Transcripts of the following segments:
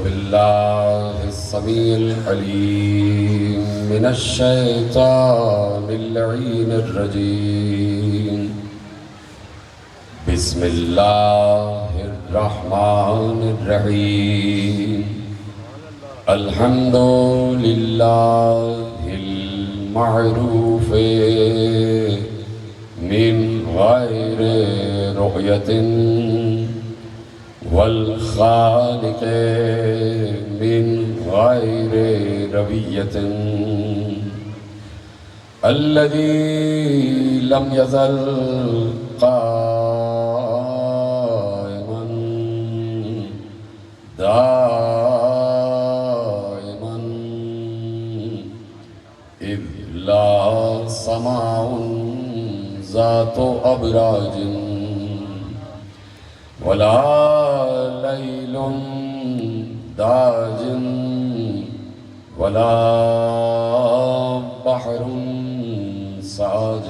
بالله السميع العليم من الشيطان اللعين الرجيم. بسم الله الرحمن الرحيم. الحمد لله المعروف من غير رؤية والخالق من غير روية الذي لم يزل قائما دائما إذ لا سماع ذات أبراج ولا ليل داج ولا بحر ساج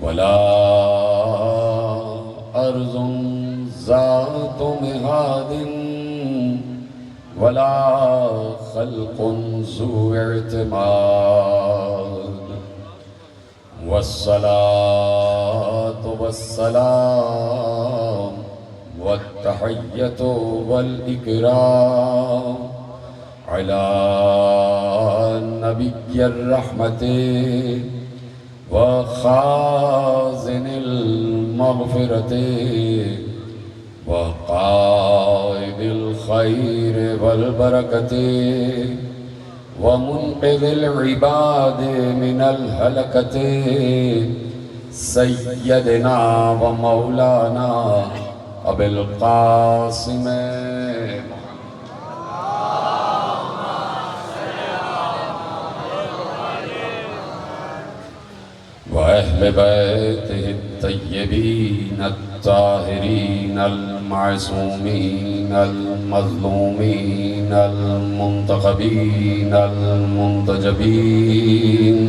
ولا أرض ذات مهاد ولا خلق ذو اعتماد. والصلاة والسلام والتحية والإكرام على نبي الرحمة وخازن المغفرة وقائد الخير والبركة ومنقذ العباد من الهلكة سيدنا ومولانا أبي القاسم وأهل بيته الطيبين الطاهرين المعصومين المظلومين المنتخبين المنتجبين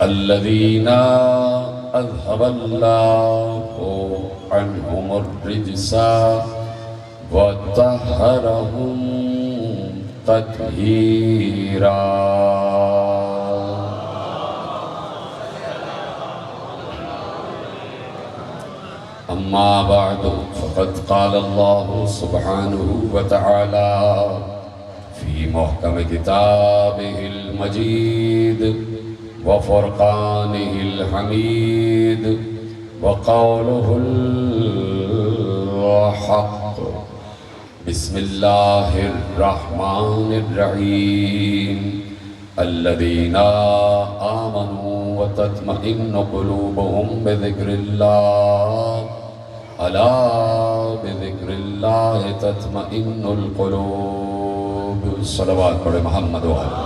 الذين أذهب الله عنهم الرجس وطهرهم تطهيرا. أما بعد فقد قال الله سبحانه وتعالى في محكم كتابه المجيد وفرقانه الحميد وقوله الحق. بسم الله الرحمن الرحيم. الذين آمنوا وتطمئن قلوبهم بذكر الله ألا بذكر الله تطمئن القلوب. صلوات پڑھے محمد و آلہ.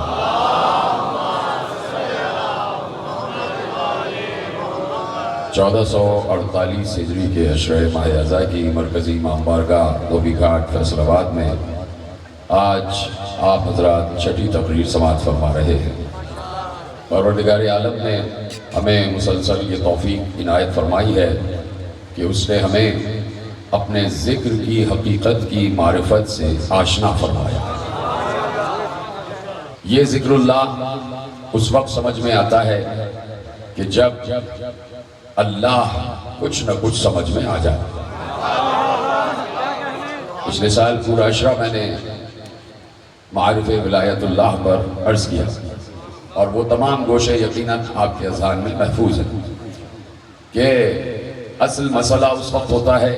1448 ہجری کے عشرہ ماہ اذا کی مرکزی امام بارگاہ دھوبی گھاٹ فیصل آباد میں آج آپ حضرات چھٹی تقریر سماعت فرما رہے ہیں. پروردگار عالم نے ہمیں مسلسل یہ توفیق عنایت فرمائی ہے کہ اس نے ہمیں اپنے ذکر کی حقیقت کی معرفت سے آشنا فرمایا. یہ ذکر اللہ اس وقت سمجھ میں آتا ہے کہ جب اللہ کچھ نہ کچھ سمجھ میں آ جائے. پچھلے سال پورا عشرہ میں نے معارف ولایت اللہ پر عرض کیا اور وہ تمام گوشے یقیناً آپ کے اذہان میں محفوظ ہیں کہ اصل مسئلہ اس وقت ہوتا ہے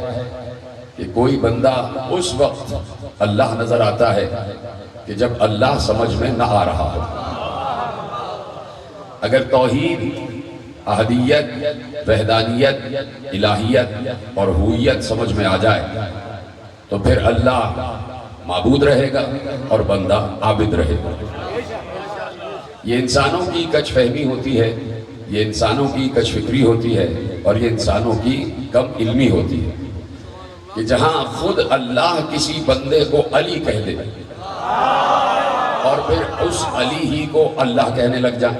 کہ کوئی بندہ اس وقت اللہ نظر آتا ہے کہ جب اللہ سمجھ میں نہ آ رہا ہو. اگر توحید، احدیت، وحدانیت، الہیت اور ہویت سمجھ میں آ جائے تو پھر اللہ معبود رہے گا اور بندہ عابد رہے گا. یہ انسانوں کی کچھ فہمی ہوتی ہے، یہ انسانوں کی کچھ فکری ہوتی ہے اور یہ انسانوں کی کم علمی ہوتی ہے کہ جہاں خود اللہ کسی بندے کو علی کہہ دے اور پھر اس علی ہی کو اللہ کہنے لگ جائے.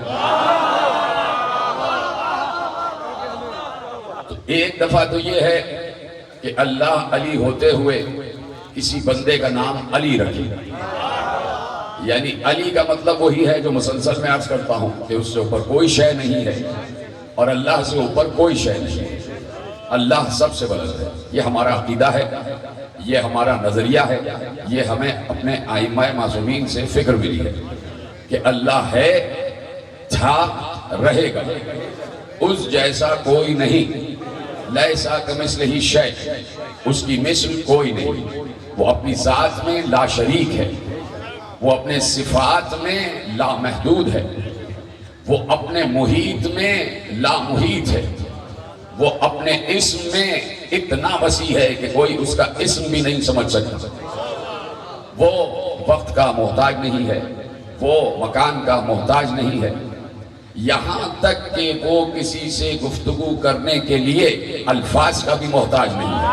تو ایک دفعہ تو یہ ہے کہ اللہ علی ہوتے ہوئے کسی بندے کا نام علی رکھے، یعنی علی کا مطلب وہی ہے جو مسلسل میں عرض کرتا ہوں کہ اس سے اوپر کوئی شے نہیں ہے اور اللہ سے اوپر کوئی شے نہیں ہے، اللہ سب سے بلند ہے۔ یہ ہمارا عقیدہ ہے، یہ ہمارا نظریہ ہے، یہ ہمیں اپنے ائمہ معصومین سے فکر ملی ہے کہ اللہ ہے، تھا، رہے گا، اس جیسا کوئی نہیں، لیسا کمثلہ شیء، اس کی مثل کوئی نہیں، وہ اپنی ذات میں لا شریک ہے، وہ اپنے صفات میں لا محدود ہے، وہ اپنے محیط میں لا محیط ہے، وہ اپنے اسم میں اتنا وسیع ہے کہ کوئی اس کا اسم بھی نہیں سمجھ سکتا، وہ وقت کا محتاج نہیں ہے، وہ مکان کا محتاج نہیں ہے، یہاں تک کہ وہ کسی سے گفتگو کرنے کے لیے الفاظ کا بھی محتاج نہیں ہے۔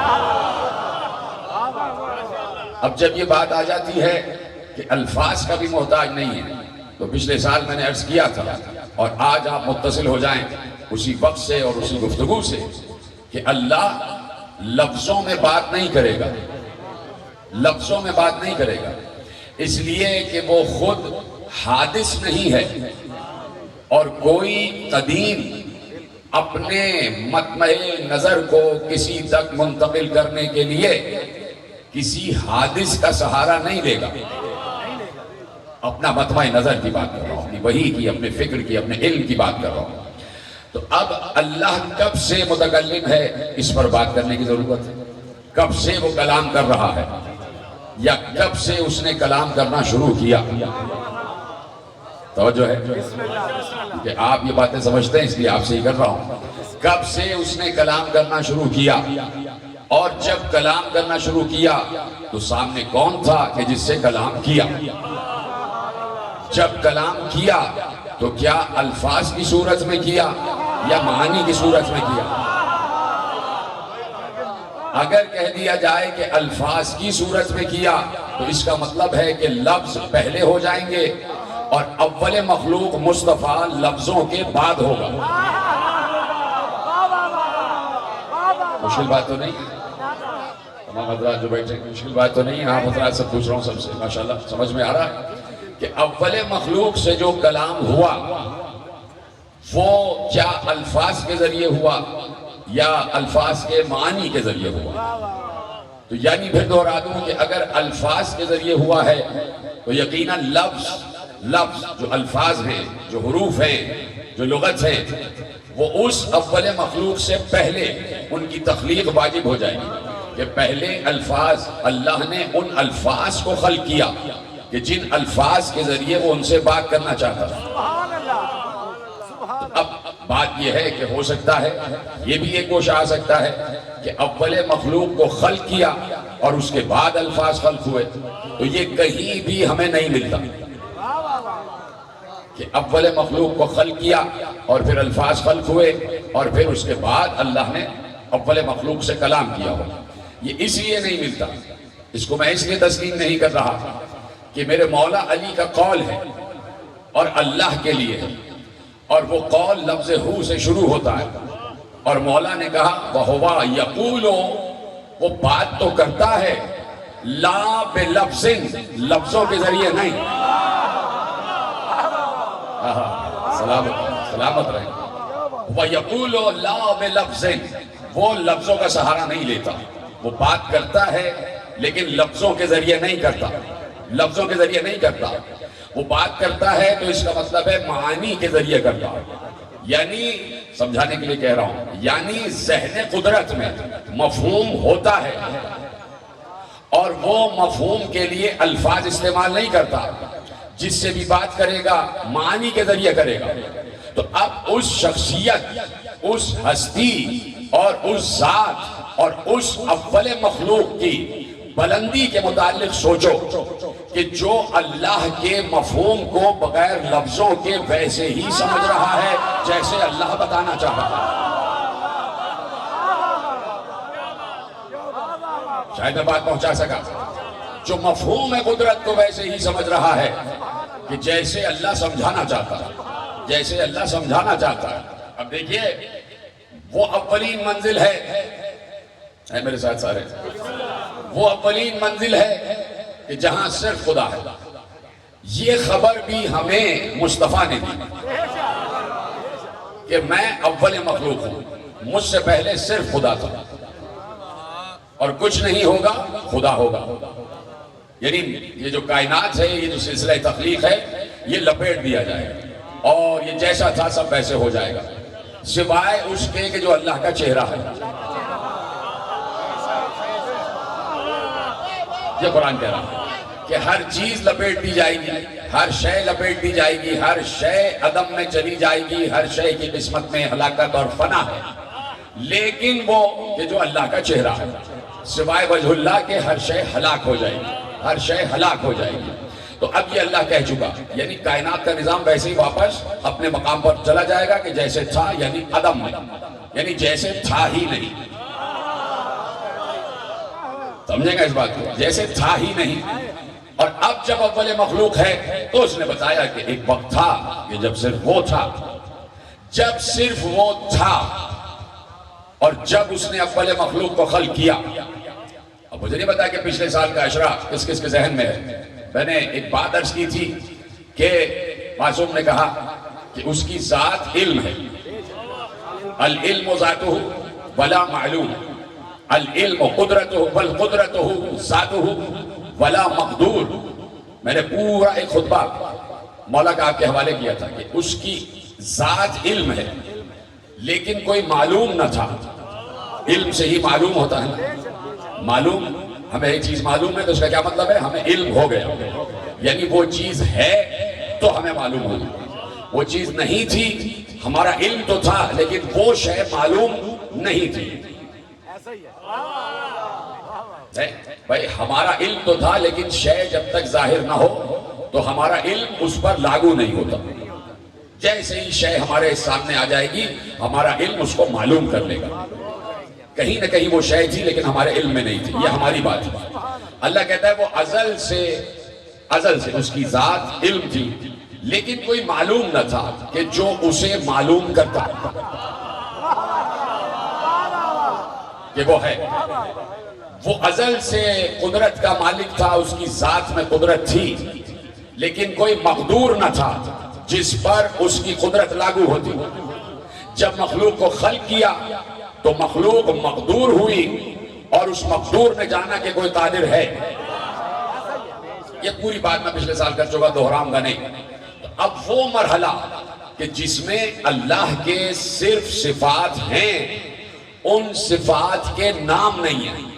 اب جب یہ بات آ جاتی ہے کہ الفاظ کا بھی محتاج نہیں ہے، تو پچھلے سال میں نے عرض کیا تھا اور آج آپ متصل ہو جائیں اسی وقت سے اور اسی گفتگو سے کہ اللہ لفظوں میں بات نہیں کرے گا، لفظوں میں بات نہیں کرے گا، اس لیے کہ وہ خود حادث نہیں ہے اور کوئی قدیم اپنے مطمع نظر کو کسی تک منتقل کرنے کے لیے کسی حادث کا سہارا نہیں لے گا۔ اپنا مطمع نظر کی بات کر رہا ہوں، اپنی وحی کی، اپنے فکر کی، اپنے علم کی بات کر رہا ہوں۔ تو اب اللہ کب سے متکلم ہے، اس پر بات کرنے کی ضرورت ہے۔ کب سے وہ کلام کر رہا ہے یا کب سے اس نے کلام کرنا شروع کیا؟ توجہ ہے کہ آپ یہ باتیں سمجھتے ہیں، اس لیے آپ سے ہی کر رہا ہوں۔ کب سے اس نے کلام کرنا شروع کیا، اور جب کلام کرنا شروع کیا تو سامنے کون تھا کہ جس سے کلام کیا؟ جب کلام کیا تو کیا الفاظ کی صورت میں کیا یا معانی کی صورت میں کیا؟ اگر کہہ دیا جائے کہ الفاظ کی صورت میں کیا تو اس کا مطلب ہے کہ لفظ پہلے ہو جائیں گے اور اول مخلوق مصطفیٰ لفظوں کے بعد ہوگا۔ مشکل بات تو نہیں؟ تمام حضرات جو بیٹھے ہیں، مشکل بات تو نہیں ہے؟ آپ حضرات سے پوچھ رہا ہوں، سب سے ماشاءاللہ سمجھ میں آ رہا ہے کہ اول مخلوق سے جو کلام ہوا وہ کیا الفاظ کے ذریعے ہوا یا الفاظ کے معنی کے ذریعے ہوا؟ تو یعنی پھر دہرا دوں کہ اگر الفاظ کے ذریعے ہوا ہے تو یقیناً لفظ جو الفاظ ہیں، جو حروف ہیں، جو لغت ہیں، وہ اس اول مخلوق سے پہلے ان کی تخلیق واجب ہو جائے گی کہ پہلے الفاظ، اللہ نے ان الفاظ کو خلق کیا کہ جن الفاظ کے ذریعے وہ ان سے بات کرنا چاہتا تھا۔ اب بات یہ ہے کہ ہو سکتا ہے، یہ بھی ایک گوشہ آ سکتا ہے کہ اول مخلوق کو خلق کیا اور اس کے بعد الفاظ خلق ہوئے، تو یہ کہیں بھی ہمیں نہیں ملتا کہ اول مخلوق کو خلق کیا اور پھر الفاظ خلق ہوئے اور پھر اس کے بعد اللہ نے اول مخلوق سے کلام کیا ہو۔ یہ اس لیے نہیں ملتا، اس کو میں اس لیے تسلیم نہیں کر رہا کہ میرے مولا علی کا قول ہے اور اللہ کے لیے ہے، اور وہ قول لفظ ہو سے شروع ہوتا ہے، اور مولا نے کہا وَهُوَ يَقُولُ، وہ بات تو کرتا ہے، لا بلفظ، لفظوں کے ذریعے نہیں۔ سلامت رہے۔ وَيَقُولُ لَا بلفظ، وہ لفظوں کا سہارا نہیں لیتا، وہ بات کرتا ہے لیکن لفظوں کے ذریعے نہیں کرتا، لفظوں کے ذریعے نہیں کرتا۔ وہ بات کرتا ہے تو اس کا مطلب ہے معانی کے ذریعے کرتا ہے، یعنی سمجھانے کے لیے کہہ رہا ہوں، یعنی ذہن قدرت میں مفہوم ہوتا ہے اور وہ مفہوم کے لیے الفاظ استعمال نہیں کرتا، جس سے بھی بات کرے گا معانی کے ذریعے کرے گا۔ تو اب اس شخصیت، اس ہستی اور اس ذات اور اس اول مخلوق کی بلندی کے متعلق سوچو کہ جو اللہ کے مفہوم کو بغیر لفظوں کے ویسے ہی سمجھ رہا ہے جیسے اللہ بتانا چاہتا ہے۔ شاید میں بات پہنچا سکا۔ جو مفہوم ہے قدرت کو ویسے ہی سمجھ رہا ہے کہ جیسے اللہ سمجھانا چاہتا ہے، جیسے اللہ سمجھانا چاہتا ہے۔ اب دیکھیے وہ اولین منزل ہے میرے ساتھ سارے، وہ اولین منزل ہے کہ جہاں صرف خدا ہے. یہ خبر بھی ہمیں مصطفیٰ نے دی کہ میں اول مخلوق ہوں, مجھ سے پہلے صرف خدا تھا اور کچھ نہیں ہوگا, خدا ہوگا. یعنی یہ جو کائنات ہے, یہ جو سلسلہ تخلیق ہے, یہ لپیٹ دیا جائے گا اور یہ جیسا تھا سب ویسے ہو جائے گا, سوائے اس کے کہ جو اللہ کا چہرہ ہے. یہ قرآن کہہ رہا ہے کہ ہر چیز لپیٹ دی جائے گی, ہر شے لپیٹ دی جائے گی, ہر شے عدم میں چلی جائے گی, ہر شے کی قسمت میں ہلاکت اور فنا ہے, لیکن وہ کہ جو اللہ کا چہرہ ہے, سوائے وجہ اللہ کے ہر شے ہلاک ہو جائے گی, ہر شے ہلاک ہو جائے گی. تو اب یہ اللہ کہہ چکا, یعنی کائنات کا نظام ویسے ہی واپس اپنے مقام پر چلا جائے گا کہ جیسے تھا, یعنی عدم میں, یعنی جیسے تھا ہی نہیں. سمجھیں گا اس بات کو, جیسے تھا ہی نہیں. اور اب جب اول مخلوق ہے تو اس نے بتایا کہ ایک وقت تھا کہ جب صرف وہ تھا, جب صرف وہ تھا, اور جب اس نے اول مخلوق کو خلق کیا. اب مجھے نہیں بتا کہ پچھلے سال کا عشرہ کس کس کے ذہن میں ہے. میں نے ایک بات عرض کی تھی کہ معصوم نے کہا کہ اس کی ذات علم ہے, العلم ذاتہ ولا معلوم, العلم قدرتہ والقدرتہ ذاتہ ولا مقدور. میں نے پورا ایک خطبہ مولا کا آپ کے حوالے کیا تھا کہ اس کی ذات علم ہے لیکن کوئی معلوم نہ تھا. علم سے ہی معلوم ہوتا ہے. معلوم, ہمیں ایک چیز معلوم ہے تو اس کا کیا مطلب ہے, ہمیں علم ہو گیا, یعنی وہ چیز ہے تو ہمیں معلوم ہوگی. وہ چیز نہیں تھی, ہمارا علم تو تھا لیکن وہ شے معلوم نہیں تھی. بھائی ہمارا علم تو تھا لیکن شے جب تک ظاہر نہ ہو تو ہمارا علم اس پر لاگو نہیں ہوتا. جیسے ہی شے ہمارے سامنے آ جائے گی ہمارا علم اس کو معلوم کر لے گا. کہیں نہ کہیں وہ شے تھی لیکن ہمارے علم میں نہیں تھی, یہ ہماری بات ہے. اللہ کہتا ہے وہ ازل سے اس کی ذات علم تھی لیکن کوئی معلوم نہ تھا کہ جو اسے معلوم کرتا کہ وہ ہے. وہ ازل سے قدرت کا مالک تھا, اس کی ذات میں قدرت تھی لیکن کوئی مقدور نہ تھا جس پر اس کی قدرت لاگو ہوتی. جب مخلوق کو خلق کیا تو مخلوق مقدور ہوئی اور اس مقدور نے جانا کہ کوئی قادر ہے. یہ پوری بات میں پچھلے سال کر چکا, دہراؤں گا نہیں. اب وہ مرحلہ کہ جس میں اللہ کے صرف صفات ہیں, ان صفات کے نام نہیں ہیں.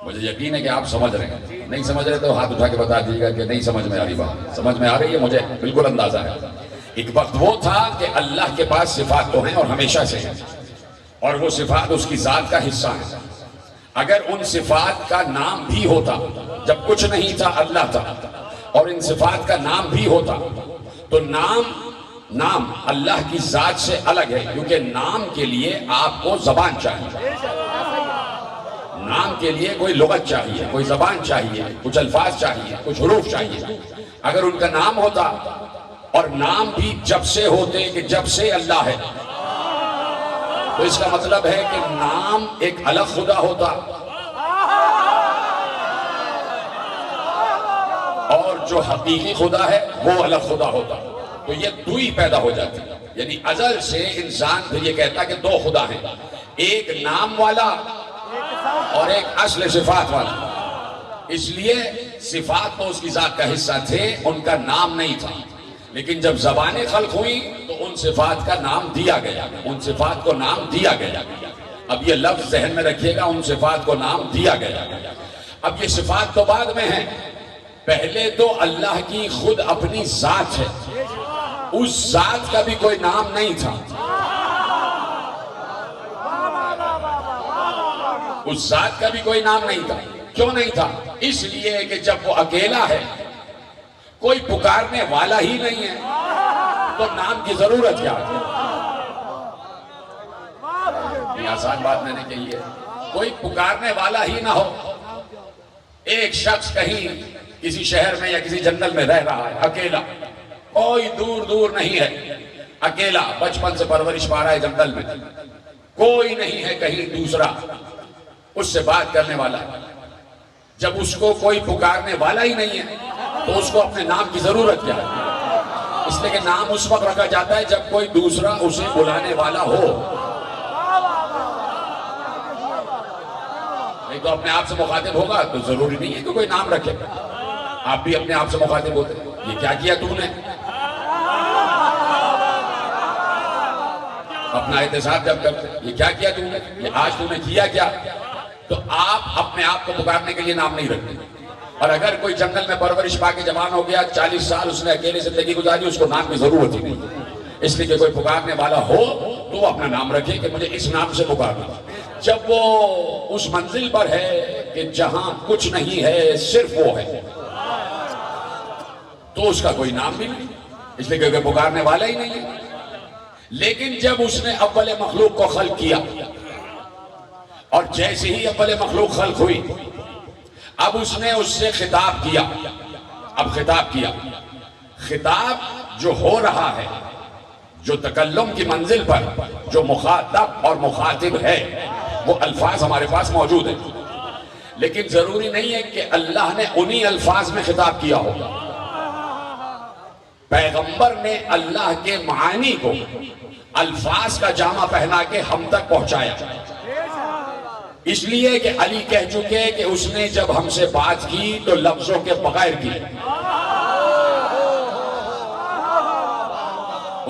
مجھے یقین ہے کہ آپ سمجھ رہے ہیں, نہیں سمجھ رہے تو ہاتھ اٹھا کے بتا دیجیے گا کہ نہیں سمجھ میں آ رہی بات. سمجھ میں آ رہی ہے, مجھے بالکل اندازہ ہے. ایک وقت وہ تھا کہ اللہ کے پاس صفات تو ہیں اور ہمیشہ سے ہیں, اور وہ صفات اس کی ذات کا حصہ ہیں. اگر ان صفات کا نام بھی ہوتا, جب کچھ نہیں تھا اللہ تھا, اور ان صفات کا نام بھی ہوتا تو نام اللہ کی ذات سے الگ ہے, کیونکہ نام کے لیے آپ کو زبان چاہیے, نام کے لیے کوئی لغت چاہیے, کوئی زبان چاہیے, کچھ الفاظ چاہیے, کچھ حروف چاہیے. اگر ان کا نام ہوتا اور نام بھی جب سے ہوتے کہ جب سے اللہ ہے, تو اس کا مطلب ہے کہ نام ایک الگ خدا ہوتا اور جو حقیقی خدا ہے وہ الگ خدا ہوتا. تو یہ دوئی پیدا ہو جاتی. یعنی ازل سے انسان پھر یہ کہتا کہ دو خدا ہیں, ایک نام والا اور ایک اصل صفات والا. اس لیے صفات تو اس کی ذات کا حصہ تھے, ان کا نام نہیں تھا. لیکن جب زبانیں خلق ہوئی تو ان صفات کا نام دیا گیا, ان صفات کو نام دیا گیا. اب یہ لفظ ذہن میں رکھیے گا, ان صفات کو نام دیا گیا. اب یہ صفات تو بعد میں ہیں, پہلے تو اللہ کی خود اپنی ذات ہے, اس ذات کا بھی کوئی نام نہیں تھا. اس ذات کا بھی کوئی نام نہیں تھا. کیوں نہیں تھا؟ اس لیے کہ جب وہ اکیلا ہے, کوئی پکارنے والا ہی نہیں ہے, تو نام کی ضرورت کیا ہے؟ یہ آسان بات میں نے کہی ہے. کوئی پکارنے والا ہی نہ ہو, ایک شخص کہیں کسی شہر میں یا کسی جنگل میں رہ رہا ہے اکیلا, کوئی دور دور نہیں ہے, اکیلا بچپن سے پرورش پا رہا ہے جنگل میں, کوئی نہیں ہے کہیں دوسرا, اس سے بات کرنے والا. جب اس کو کوئی پکارنے والا ہی نہیں ہے تو اس کو اپنے نام کی ضرورت کیا ہے؟ اس لیے کہ نام اس وقت رکھا جاتا ہے جب کوئی دوسرا اسے بلانے والا ہو. نہیں تو اپنے آپ سے مخاطب ہوگا تو ضروری نہیں ہے کہ کوئی نام رکھے. آپ بھی اپنے آپ سے مخاطب ہوتے ہیں. یہ کیا کیا تو نے؟ اپنا احتساب جب کرتے یہ کیا کیا تو نے؟ یہ آج تو نے کیا کیا؟ تو آپ اپنے آپ کو پکارنے کے لیے نام نہیں رکھتے. اور اگر کوئی جنگل میں پرورش پا کے جوان ہو گیا 40 سال اس نے اکیلے زندگی گزاری اس کو نام کی ضرورت ہی نہیں. اس لیے کہ کوئی پکارنے والا ہو تو وہ اپنا نام رکھے کہ مجھے اس نام سے پکارنا. جب وہ اس منزل پر ہے کہ جہاں کچھ نہیں ہے صرف وہ ہے تو اس کا کوئی نام بھی نہیں. اس لیے کہ کوئی پکارنے والا ہی نہیں ہے. لیکن جب اس نے اول مخلوق کو خلق کیا اور جیسے ہی اول مخلوق خلق ہوئی اب اس نے اس سے خطاب کیا. اب خطاب کیا. خطاب جو ہو رہا ہے جو تکلم کی منزل پر جو مخاطب اور مخاطب ہے وہ الفاظ ہمارے پاس موجود ہیں. لیکن ضروری نہیں ہے کہ اللہ نے انہی الفاظ میں خطاب کیا ہو. پیغمبر نے اللہ کے معانی کو الفاظ کا جامع پہنا کے ہم تک پہنچایا. اس لیے کہ علی کہہ چکے کہ اس نے جب ہم سے بات کی تو لفظوں کے بغیر کی.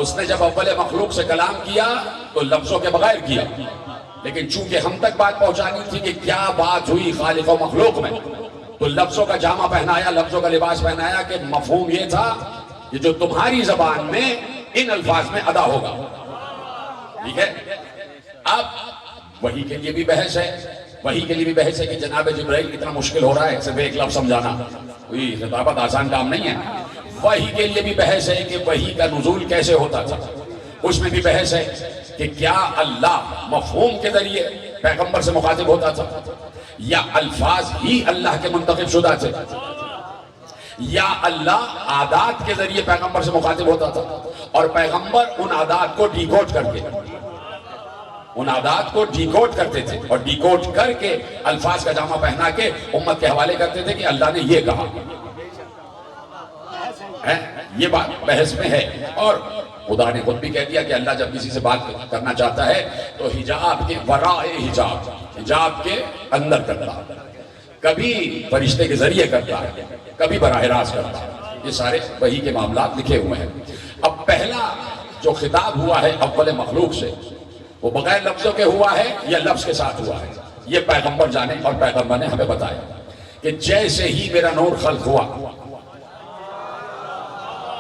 اس نے جب اول مخلوق سے کلام کیا تو لفظوں کے بغیر کیا. لیکن چونکہ ہم تک بات پہنچانی تھی کہ کیا بات ہوئی خالق و مخلوق میں تو لفظوں کا جامع پہنایا, لفظوں کا لباس پہنایا کہ مفہوم یہ تھا کہ جو تمہاری زبان میں ان الفاظ میں ادا ہوگا. ٹھیک ہے. اب وحی کے لیے بھی بحث ہے. وحی کے لیے بھی بحث ہے کہ جناب جبرائیل اتنا مشکل ہو رہا ہے صرف ایک لفظ سمجھانا کوئی خطابت آسان کام نہیں ہے. وحی کے لیے بھی بحث ہے کہ وحی کا نزول کیسے ہوتا تھا. اس میں بھی بحث ہے کہ کیا اللہ مفہوم کے ذریعے پیغمبر سے مخاطب ہوتا تھا یا الفاظ ہی اللہ کے منتخب شدہ تھے یا اللہ عادات کے ذریعے پیغمبر سے مخاطب ہوتا تھا اور پیغمبر ان عادات کو ڈیکوڈ کر کے ان عادات کو ڈیکوڈ کرتے تھے اور ڈیکوڈ کر کے الفاظ کا جامع پہنا کے امت کے حوالے کرتے تھے کہ اللہ نے یہ کہا. یہ بات بحث میں ہے. اور خدا نے خود بھی کہہ دیا کہ اللہ جب کسی سے بات کرنا چاہتا ہے تو حجاب کے ورائے حجاب کے اندر کرتا ہے. کبھی فرشتے کے ذریعے کرتا ہے, کبھی براہ راست کرتا ہے. یہ سارے وحی کے معاملات لکھے ہوئے ہیں. اب پہلا جو خطاب ہوا ہے اول مخلوق سے وہ بغیر لفظوں کے ہوا ہے یا لفظ کے ساتھ ہوا ہے یہ پیغمبر جانے. اور پیغمبر نے ہمیں بتایا کہ جیسے ہی میرا نور خلق ہوا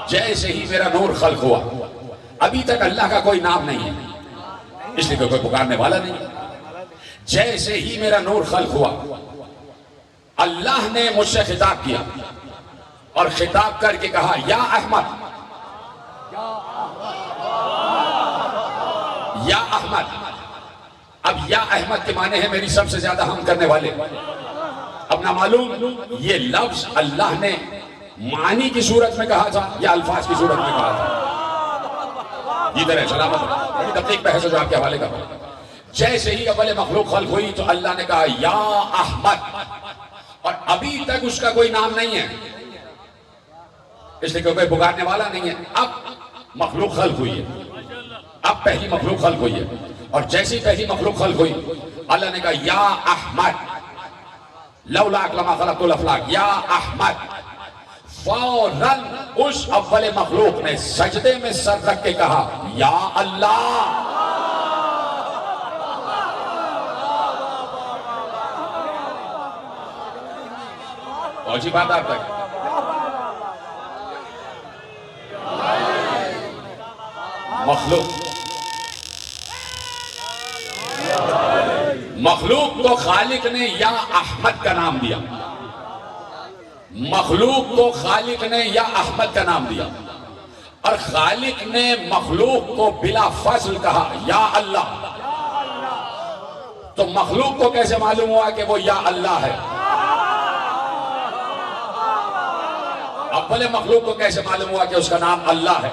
جیسے ہی میرا نور خلق ہوا. ابھی تک اللہ کا کوئی نام نہیں ہے اس لیے کوئی پکارنے والا نہیں. جیسے ہی میرا نور خلق ہوا اللہ نے مجھ سے خطاب کیا اور خطاب کر کے کہا یا احمد یا احمد. اب یا احمد کے معنی ہے میری سب سے زیادہ ہم کرنے والے. اب نہ معلوم یہ لفظ اللہ نے معنی کی صورت میں کہا تھا یا الفاظ کی صورت میں کہا تھا. یہ طرح سلامت بڑی دقیق بحث ہے جو آپ کے حوالے کا. جیسے ہی اول مخلوق خلق ہوئی تو اللہ نے کہا یا احمد اور ابھی تک اس کا کوئی نام نہیں ہے اس لیے کوئی پکارنے والا نہیں ہے. اب مخلوق خلق ہوئی ہے. اب پہلی مخلوق خلق ہوئی ہے اور جیسی پہلی مخلوق خلق ہوئی اللہ نے کہا یا احمد لولاک لما خلقت الافلاک یا احمد. فوراً اس اول مخلوق نے سجدے میں سر رکھ کے کہا یا اللہ. پہنچی بات آپ تک؟ مخلوق کو خالق نے یا احمد کا نام دیا. مخلوق کو خالق نے یا احمد کا نام دیا اور خالق نے مخلوق کو بلا فضل کہا یا اللہ. تو مخلوق کو کیسے معلوم ہوا کہ وہ یا اللہ ہے؟ اول مخلوق کو کیسے معلوم ہوا کہ اس کا نام اللہ ہے؟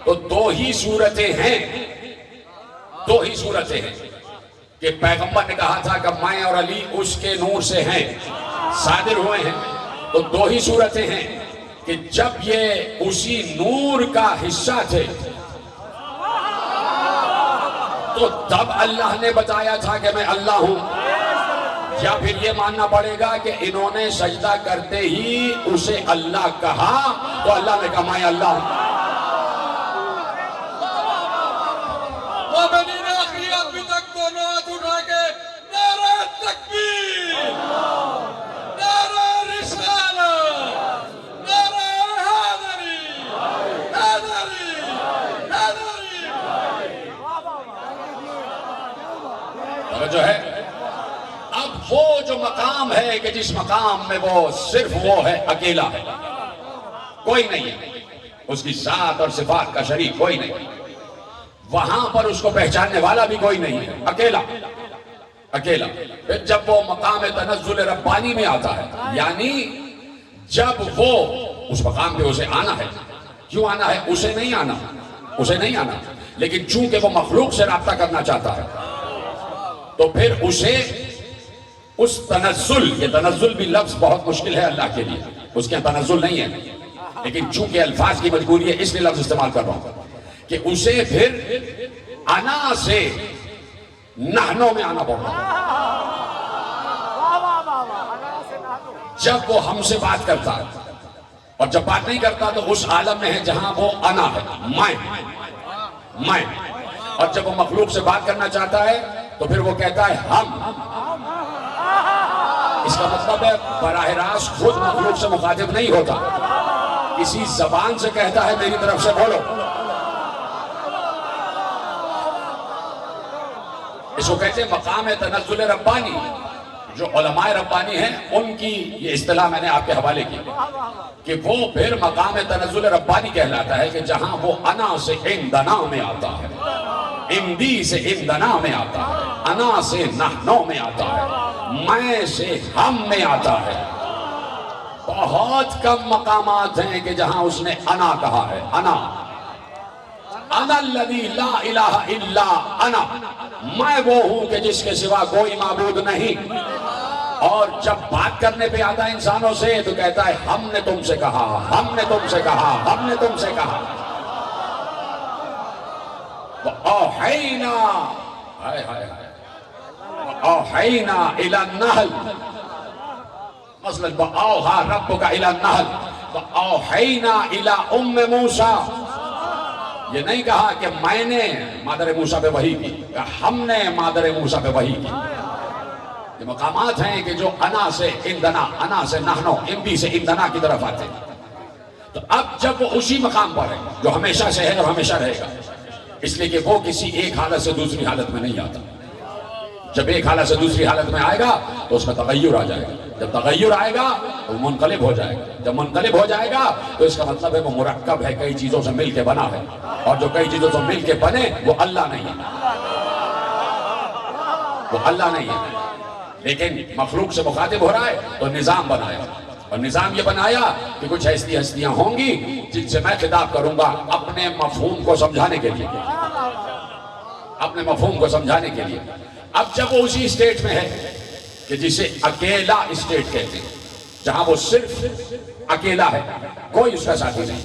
تو دو ہی صورتیں ہیں. کہ پیغمبر نے کہا تھا کہ میں اور علی اس کے نور سے ہیں، صادر ہوئے ہیں، تو دو ہی صورتیں ہیں کہ جب یہ اسی نور کا حصہ تھے تو تب اللہ نے بتایا تھا کہ میں اللہ ہوں، یا پھر یہ ماننا پڑے گا کہ انہوں نے سجدہ کرتے ہی اسے اللہ کہا تو اللہ نے کہا میں اللہ ہوں۔ مومنین آخری ابھی تک دونوں ہاتھ اٹھا کے نعرہ تکبیر، نعرہ رسالت، نعرہ حیدری، حیدری، حیدری۔ جو ہے اب وہ جو مقام ہے کہ جس مقام میں وہ صرف وہ ہے، اکیلا ہے، کوئی نہیں ہے، اس کی ذات اور صفات کا شریک کوئی نہیں، وہاں پر اس کو پہچاننے والا بھی کوئی نہیں ہے، اکیلا اکیلا۔ پھر جب وہ مقام تنزل ربانی میں آتا ہے، یعنی جب وہ اس مقام پہ اسے آنا ہے، کیوں آنا ہے؟ اسے نہیں آنا، لیکن چونکہ وہ مخلوق سے رابطہ کرنا چاہتا ہے تو پھر اسے اس تنزل، یہ تنزل بھی لفظ بہت مشکل ہے اللہ کے لیے، اس کے تنزل نہیں ہے، لیکن چونکہ الفاظ کی مجبوری ہے اس لیے لفظ استعمال کر رہا ہوں کہ اسے پھر انا سے نحنو میں آنا پڑتا ہے۔ جب وہ ہم سے بات کرتا ہے اور جب بات نہیں کرتا تو اس عالم میں ہے جہاں وہ انا ہے، میں، اور جب وہ مخلوق سے بات کرنا چاہتا ہے تو پھر وہ کہتا ہے ہم۔ اس کا مطلب ہے براہ راست خود مخلوق سے مخاطب نہیں ہوتا، کسی زبان سے کہتا ہے میری طرف سے بولو۔ اس کو کہتے ہیں مقام تنزل ربانی۔ جو علماء ربانی ہیں ان کی یہ اصطلاح میں نے آپ کے حوالے کی کہ وہ پھر مقام تنزل ربانی کہلاتا ہے کہ جہاں وہ انا سے عندنا میں آتا ہے، عندی سے عندنا میں آتا ہے، انا سے نحنو میں آتا ہے، میں سے ہم میں آتا ہے۔ بہت کم مقامات ہیں کہ جہاں اس نے انا کہا ہے، انا الذی لا الہ الا انا، میں وہ ہوں کہ جس کے سوا کوئی معبود نہیں۔ اور جب بات کرنے پہ آتا ہے انسانوں سے تو کہتا ہے ہم نے تم سے کہا، ہم نے تم سے کہا، ہم نے تم سے کہا۔ وَأَوْحَيْنَا وَأَوْحَيْنَا إِلَى النَّحْلِ، مثلا وَأَوْحَى رَبُّكَ إِلَى النَّحْلِ وَأَوْحَيْنَا إِلَى أُمِّ مُوسَىٰ۔ یہ نہیں کہا کہ میں نے مادر موسیٰ پہ وحی کی، کہ ہم نے مادر موسیٰ پہ وحی کی۔ یہ مقامات ہیں کہ جو انا سے عندنا، انا سے نحنو، عندی سے عندنا کی طرف آتے ہیں۔ تو اب جب وہ اسی مقام پر ہے جو ہمیشہ سے ہے اور ہمیشہ رہے گا، اس لیے کہ وہ کسی ایک حالت سے دوسری حالت میں نہیں آتا۔ جب ایک حالت سے دوسری حالت میں آئے گا تو اس میں تغیر آ جائے گا، جب تغیر آئے گا تو منقلب ہو جائے گا، جب منقلب ہو جائے گا تو اس کا مطلب ہے وہ مرکب ہے، کئی چیزوں سے مل کے بنا ہے، اور جو کئی چیزوں سے مل کے بنے وہ اللہ نہیں ہے، وہ اللہ نہیں ہے، لیکن مخلوق سے مخاطب ہو رہا ہے تو نظام بنایا، اور نظام یہ بنایا کہ کچھ ایسی ہستیاں ہوں گی جن سے میں خطاب کروں گا اپنے مفہوم کو سمجھانے کے لیے، اپنے مفہوم کو سمجھانے کے لیے۔ اب جب وہ اسی اسٹیٹ میں ہے کہ جسے اکیلا اسٹیٹ کہتے ہیں، جہاں وہ صرف اکیلا ہے، کوئی اس کا ساتھی نہیں،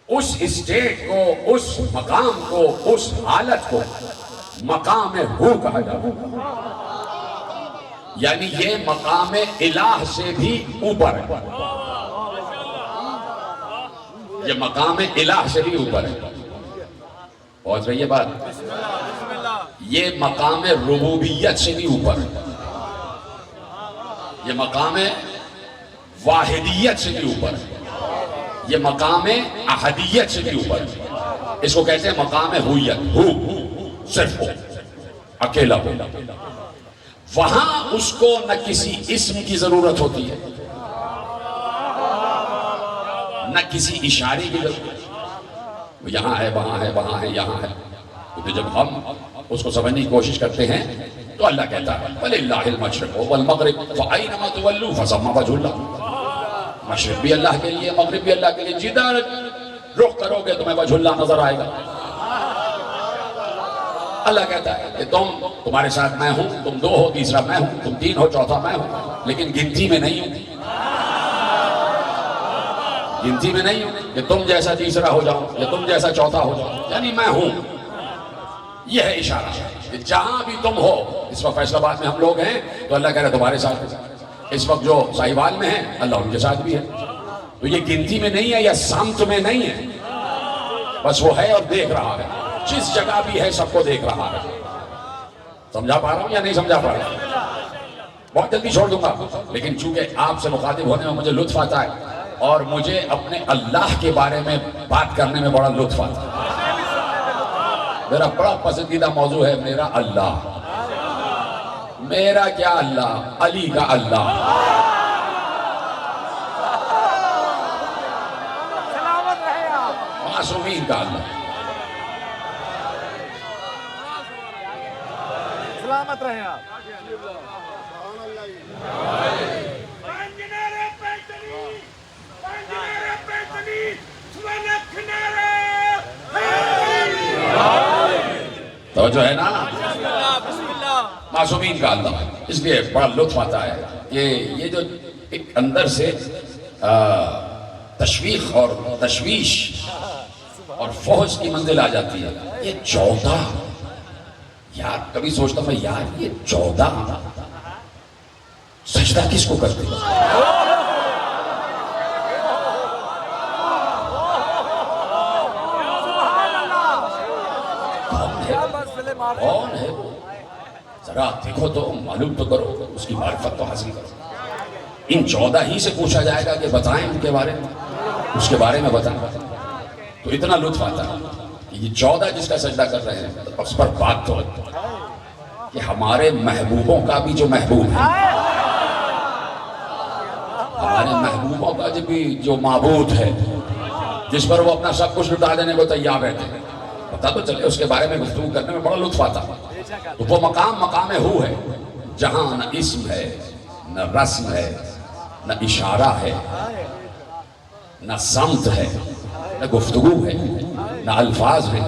اس اسٹیٹ کو، اس مقام کو، اس حالت کو مقام ہو کہا جاتا ہے، یعنی یہ مقام الہ سے بھی اوپر ہے، یہ مقام الہ سے بھی اوپر ہے۔ پہنچ رہی ہے بات؟ یہ مقام ربوبیت سے بھی اوپر ہے، یہ مقام واحدیت سے بھی اوپر ہے، یہ مقام احدیت سے بھی اوپر ہے۔ اس کو کہتے ہیں مقام ہویت، ہو، صرف ہو، اکیلا ہو۔ وہاں اس کو نہ کسی اسم کی ضرورت ہوتی ہے، نہ کسی اشارے کی ضرورت، وہ یہاں ہے، وہاں ہے، وہاں ہے، یہاں ہے۔ کیونکہ جب ہم اس کو سمجھنے کی کوشش کرتے ہیں تو اللہ کہتا ہے وَلِلَّهِ الْمَشْرِقُ وَالْمَغْرِبُ فَأَيْنَمَا تُوَلُّوا فَثَمَّ وَجْهُ اللَّهِ۔ مشرق بھی اللہ کے لیے، مغرب بھی اللہ کے لیے، جدھر رخ کرو گے تمہیں وجہ اللہ نظر آئے گا۔ اللہ کہتا ہے کہ تمہارے ساتھ میں ہوں، تم دو ہو تیسرا میں ہوں، تم تین ہو چوتھا میں ہوں، لیکن گنتی میں نہیں ہوں، گنتی میں نہیں ہوں کہ تم جیسا تیسرا ہو جاؤ یا تم جیسا چوتھا ہو جاؤ، یعنی میں ہوں۔ یہ ہے اشارہ کہ جہاں بھی تم ہو، اس وقت فیصل آباد میں ہم لوگ ہیں تو اللہ کہہ رہا ہے تمہارے ساتھ ہے، اس وقت جو ساہیوال میں ہیں اللہ ان کے ساتھ بھی ہے۔ تو یہ گنتی میں نہیں ہے یا سمت میں نہیں ہے، بس وہ ہے اور دیکھ رہا ہے، جس جگہ بھی ہے سب کو دیکھ رہا ہے۔ سمجھا پا رہا ہوں یا نہیں سمجھا پا رہا ہوں؟ بہت جلدی چھوڑ دوں گا، لیکن چونکہ آپ سے مخاطب ہونے میں مجھے لطف آتا ہے اور مجھے اپنے اللہ کے بارے میں بات کرنے میں بڑا لطف آتا ہے۔ میرا بڑا پسندیدہ موضوع ہے میرا اللہ۔ میرا کیا اللہ؟ علی کا اللہ۔ معصومین کا اللہ۔ سلامت رہے آپ۔ تو جو ہے نا معصومین کا اللہ، اس لیے بڑا لطف آتا ہے کہ یہ جو ایک اندر سے تشویق اور تشویش اور فوج کی منزل آ جاتی ہے۔ یہ 14 یار کبھی سوچتا میں یار یہ 14 سجدہ کس کو کرتے ہیں؟ کون ہے وہ؟ ذرا دیکھو تو معلوم تو کرو، اس کی معرفت تو حاصل کرو۔ ان 14 ہی سے پوچھا جائے گا کہ بتائیں ان کے بارے میں، اس کے بارے میں بتائیں، تو اتنا لطف آتا ہے کہ یہ 14 جس کا سجدہ کر رہے ہیں اس پر بات تو کہ ہمارے محبوبوں کا بھی جو محبوب ہے، ہمارے محبوبوں کا بھی جو معبود ہے، جس پر وہ اپنا سب کچھ لٹا دینے کو تیار رہتے ہیں، پتا تو چلے اس کے بارے میں گفتگو کرنے میں بڑا لطف آتا ہے۔ تو وہ مقام ہو ہے جہاں نہ اسم ہے، نہ رسم ہے، نہ اشارہ ہے، نہ سمت ہے، نہ گفتگو ہے، نہ الفاظ ہے،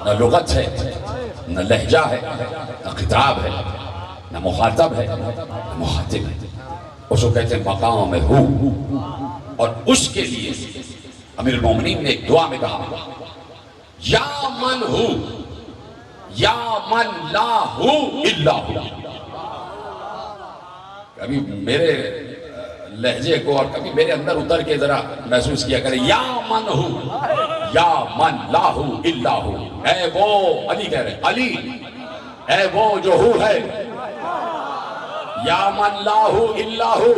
نہ لغت ہے، نہ لہجہ ہے، نہ خطاب ہے، نہ مخاطب ہے، نہ مخاطب ہے۔ اس کو کہتے ہیں مقام ہو، اور اس کے لیے امیر المومنین نے ایک دعا میں کہا یا من ہو یا من لا ہو الا ہو۔ کبھی میرے لہجے کو اور کبھی میرے اندر اتر کے ذرا محسوس کیا کرے، یا من ہو یا من لا ہو الا ہو۔ اے وہ علی کہہ رہے علی، اے وہ جو ہو ہے، یا من لا ہو الا ہو،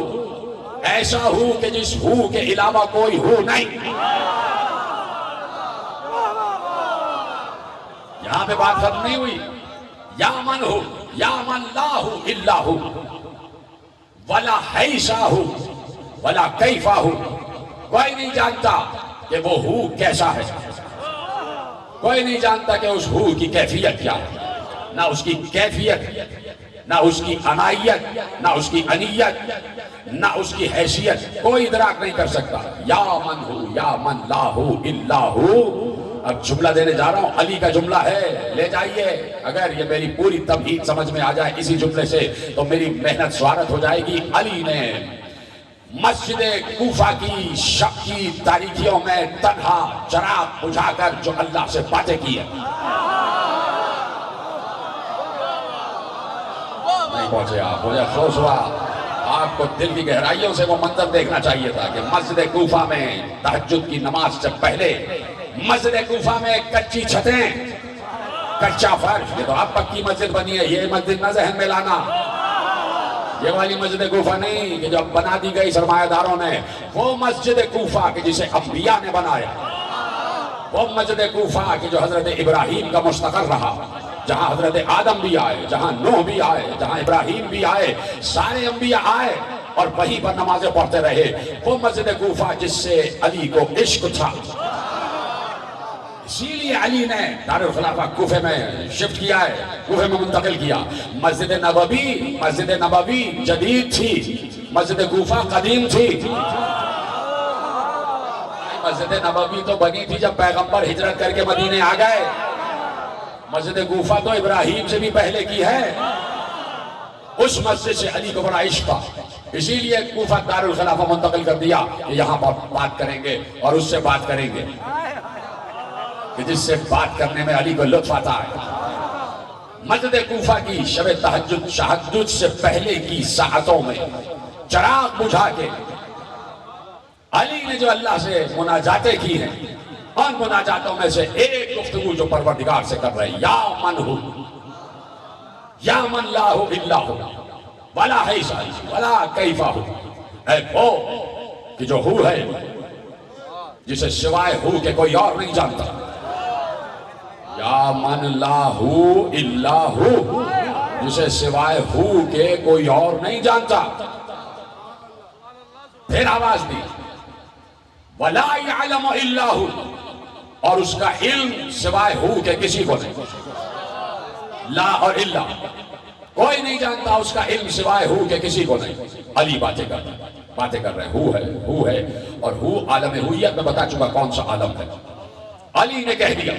ایسا ہو کہ جس ہو کے علاوہ کوئی ہو نہیں۔ یہاں پہ بات ختم نہیں ہوئی، یا من ہو یا من لا ہو الا ہو، ولا حیثا ہو ولا کیفا ہو۔ کوئی نہیں جانتا کہ وہ ہو کیسا ہے، کوئی نہیں جانتا کہ اس ہو کی کیفیت کیا ہے، نہ اس کی کیفیت، نہ اس کی عنایت، نہ اس کی انیت، نہ اس کی حیثیت، کوئی ادراک نہیں کر سکتا۔ یا من ہو یا من لا ہو الا ہو۔ اب جملہ دینے جا رہا ہوں، علی کا جملہ ہے، لے جائیے۔ اگر یہ میری پوری تمہید سمجھ میں آ جائے اسی جملے سے تو میری محنت سوارت ہو جائے گی۔ علی نے مسجد کوفہ کی شب کی تاریکیوں میں تنہا چراغ بجھا کر جو اللہ سے باتیں کی ہے۔ نہیں پہنچے آپ، مجھے افسوس ہوا، آپ کو دل کی گہرائیوں سے وہ منظر دیکھنا چاہیے تھا کہ مسجد کوفہ میں تہجد کی نماز سے پہلے مسجد کوفہ میں کچی چھتیں، کچا فرش، یہ تو اب پکی مسجد بنی ہے، یہ مسجد نہ ذہن میں لانا، یہ والی مسجد کوفہ نہیں کہ جب بنا دی گئی سرمایہ داروں نے، وہ مسجد کوفہ کہ جسے انبیاء نے بنایا، وہ مسجد کوفہ کہ جو حضرت ابراہیم کا مستقر رہا، جہاں حضرت آدم بھی آئے، جہاں نوح بھی آئے، جہاں ابراہیم بھی آئے، سارے انبیاء آئے اور وہیں پر نمازیں پڑھتے رہے، وہ مسجد کوفہ جس سے علی کو عشق تھا۔ اسی لیے علی نے دارالخلافہ کوفے میں شفٹ کیا ہے، کوفے میں منتقل کیا۔ مسجد نبوی جدید تھی، مسجد کوفہ قدیم تھی۔ مسجد نبوی تو بنی تھی جب پیغمبر ہجرت کر کے مدینے آ گئے، مسجد کوفہ تو ابراہیم سے بھی پہلے کی ہے. اس مسجد سے علی کو بڑا عشق تھا, اسی لیے کوفہ دارالخلافہ منتقل کر دیا کہ یہاں پر بات کریں گے اور اس سے بات کریں گے کہ جس سے بات کرنے میں علی کو لطف آتا ہے. مسجد کوفہ کی شب تہجد شہادت سے پہلے کی ساعتوں میں چراغ بجھا کے علی نے جو اللہ سے مناجاتیں کی ہیں, ان مناجاتوں میں سے ایک گفتگو جو پروردگار سے کر رہے ہیں, یا من ہو یا من لا ہو الا ہو ولا حیث ولا کیفہ ہو, اے وہ کہ جو ہو ہے جسے سوائے ہو کے کوئی اور نہیں جانتا. یا من لا ہو الا ہو, جسے سوائے ہو کے کوئی اور نہیں جانتا. پھر آواز دی ولا یعلم الا ہو, اور اس کا علم سوائے ہو کے کسی کو نہیں. لا اور الا, کوئی نہیں جانتا اس کا علم سوائے ہو کے کسی کو نہیں. علی باتیں کر رہے ہیں, ہو ہے اور ہو عالم ہویت میں بتا چکا کون سا عالم ہے. علی نے کہہ دیا.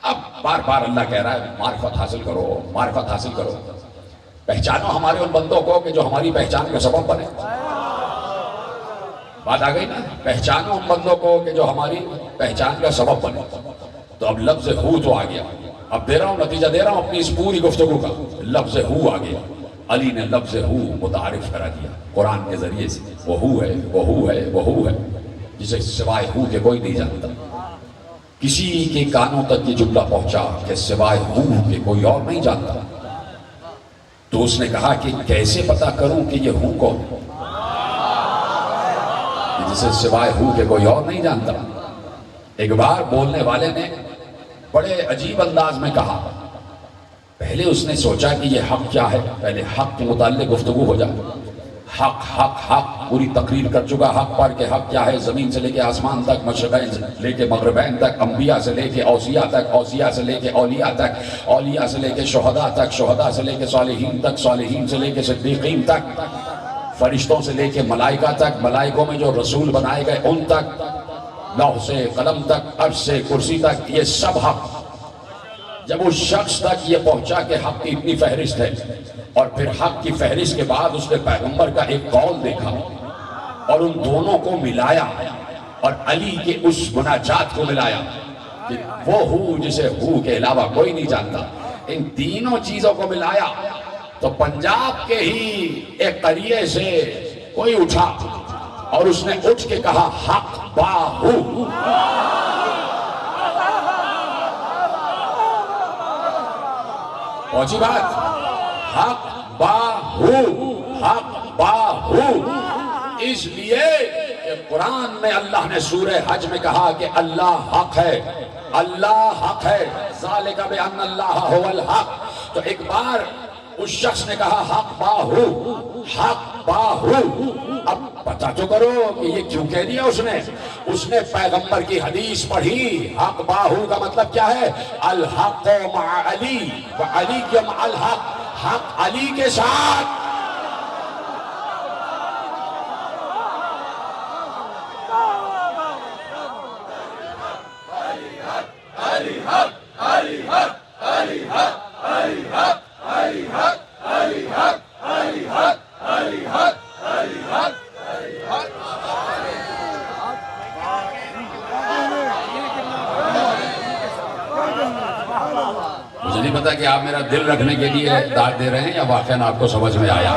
اب بار بار اللہ کہہ رہا ہے معرفت حاصل کرو, معرفت حاصل کرو, پہچانو ہمارے ان بندوں کو کہ جو ہماری پہچان کا سبب بنے. بات آ گئی نا, پہچانو ان بندوں کو کہ جو ہماری پہچان کا سبب بنے. تو اب لفظ ہو تو آ گیا, اب دے رہا ہوں نتیجہ دے رہا ہوں اپنی اس پوری گفتگو کا. لفظ ہو آ گیا, علی نے لفظ ہو متعارف کرا دیا قرآن کے ذریعے سے. وہ ہو ہے, وہ ہو ہے, وہ ہو ہے جسے سوائے ہو کے کوئی نہیں جانتا. کسی کے کانوں تک یہ جملہ پہنچا کہ سوائے ہو کے کوئی اور نہیں جانتا. تو اس نے کہا کہ کیسے پتا کروں کہ یہ ہو کون, جسے سوائے ہو کے کوئی اور نہیں جانتا. ایک بار بولنے والے نے بڑے عجیب انداز میں کہا. پہلے اس نے سوچا کہ یہ حق کیا ہے, پہلے حق کے متعلق گفتگو ہو جائے. حق حق حق پوری تقریر کر چکا حق پر کہ حق کیا ہے, زمین سے لے کے آسمان تک, مشرقین سے لے کے مغربین تک, انبیاء سے لے کے اوصیاء تک, اوصیاء سے لے کے اولیاء تک, اولیاء سے لے کے شہداء تک, شہداء سے لے کے صالحین تک, صالحین سے لے کے صدیقین تک, فرشتوں سے لے کے ملائکہ تک, ملائکوں میں جو رسول بنائے گئے ان تک, لوح سے قلم تک, عرش سے کرسی تک, یہ سب حق. جب اس شخص تک یہ پہنچا کہ حق کی اتنی فہرست ہے, اور پھر حق کی فہرست کے بعد اس نے پیغمبر کا ایک قول دیکھا اور ان دونوں کو ملایا اور علی کے اس مناجات کو ملایا کہ وہ ہو جسے ہو کے علاوہ کوئی نہیں جانتا. ان تینوں چیزوں کو ملایا تو پنجاب کے ہی ایک قریے سے کوئی اٹھا اور اس نے اٹھ کے کہا حق با ہو. پہنچی بات, حق با ہو, حق با ہو. اس لیے کہ قرآن میں اللہ نے سورہ حج میں کہا کہ اللہ حق ہے, اللہ حق ہے, ذالک بان اللہ هو الحق. تو ایک بار اس شخص نے کہا حق با ہو, حق با ہو. اب پتہ تو کرو کہ یہ کیوں کہہ دیا اس نے پیغمبر کی حدیث پڑھی. حق با ہو کا مطلب کیا ہے, الحق مع علی وعلی مع الحق, حق علی کے ساتھ. مجھے نہیں پتا کہ آپ میرا دل رکھنے کے لیے داد دے رہے ہیں یا واقعاً آپ کو سمجھ میں آیا.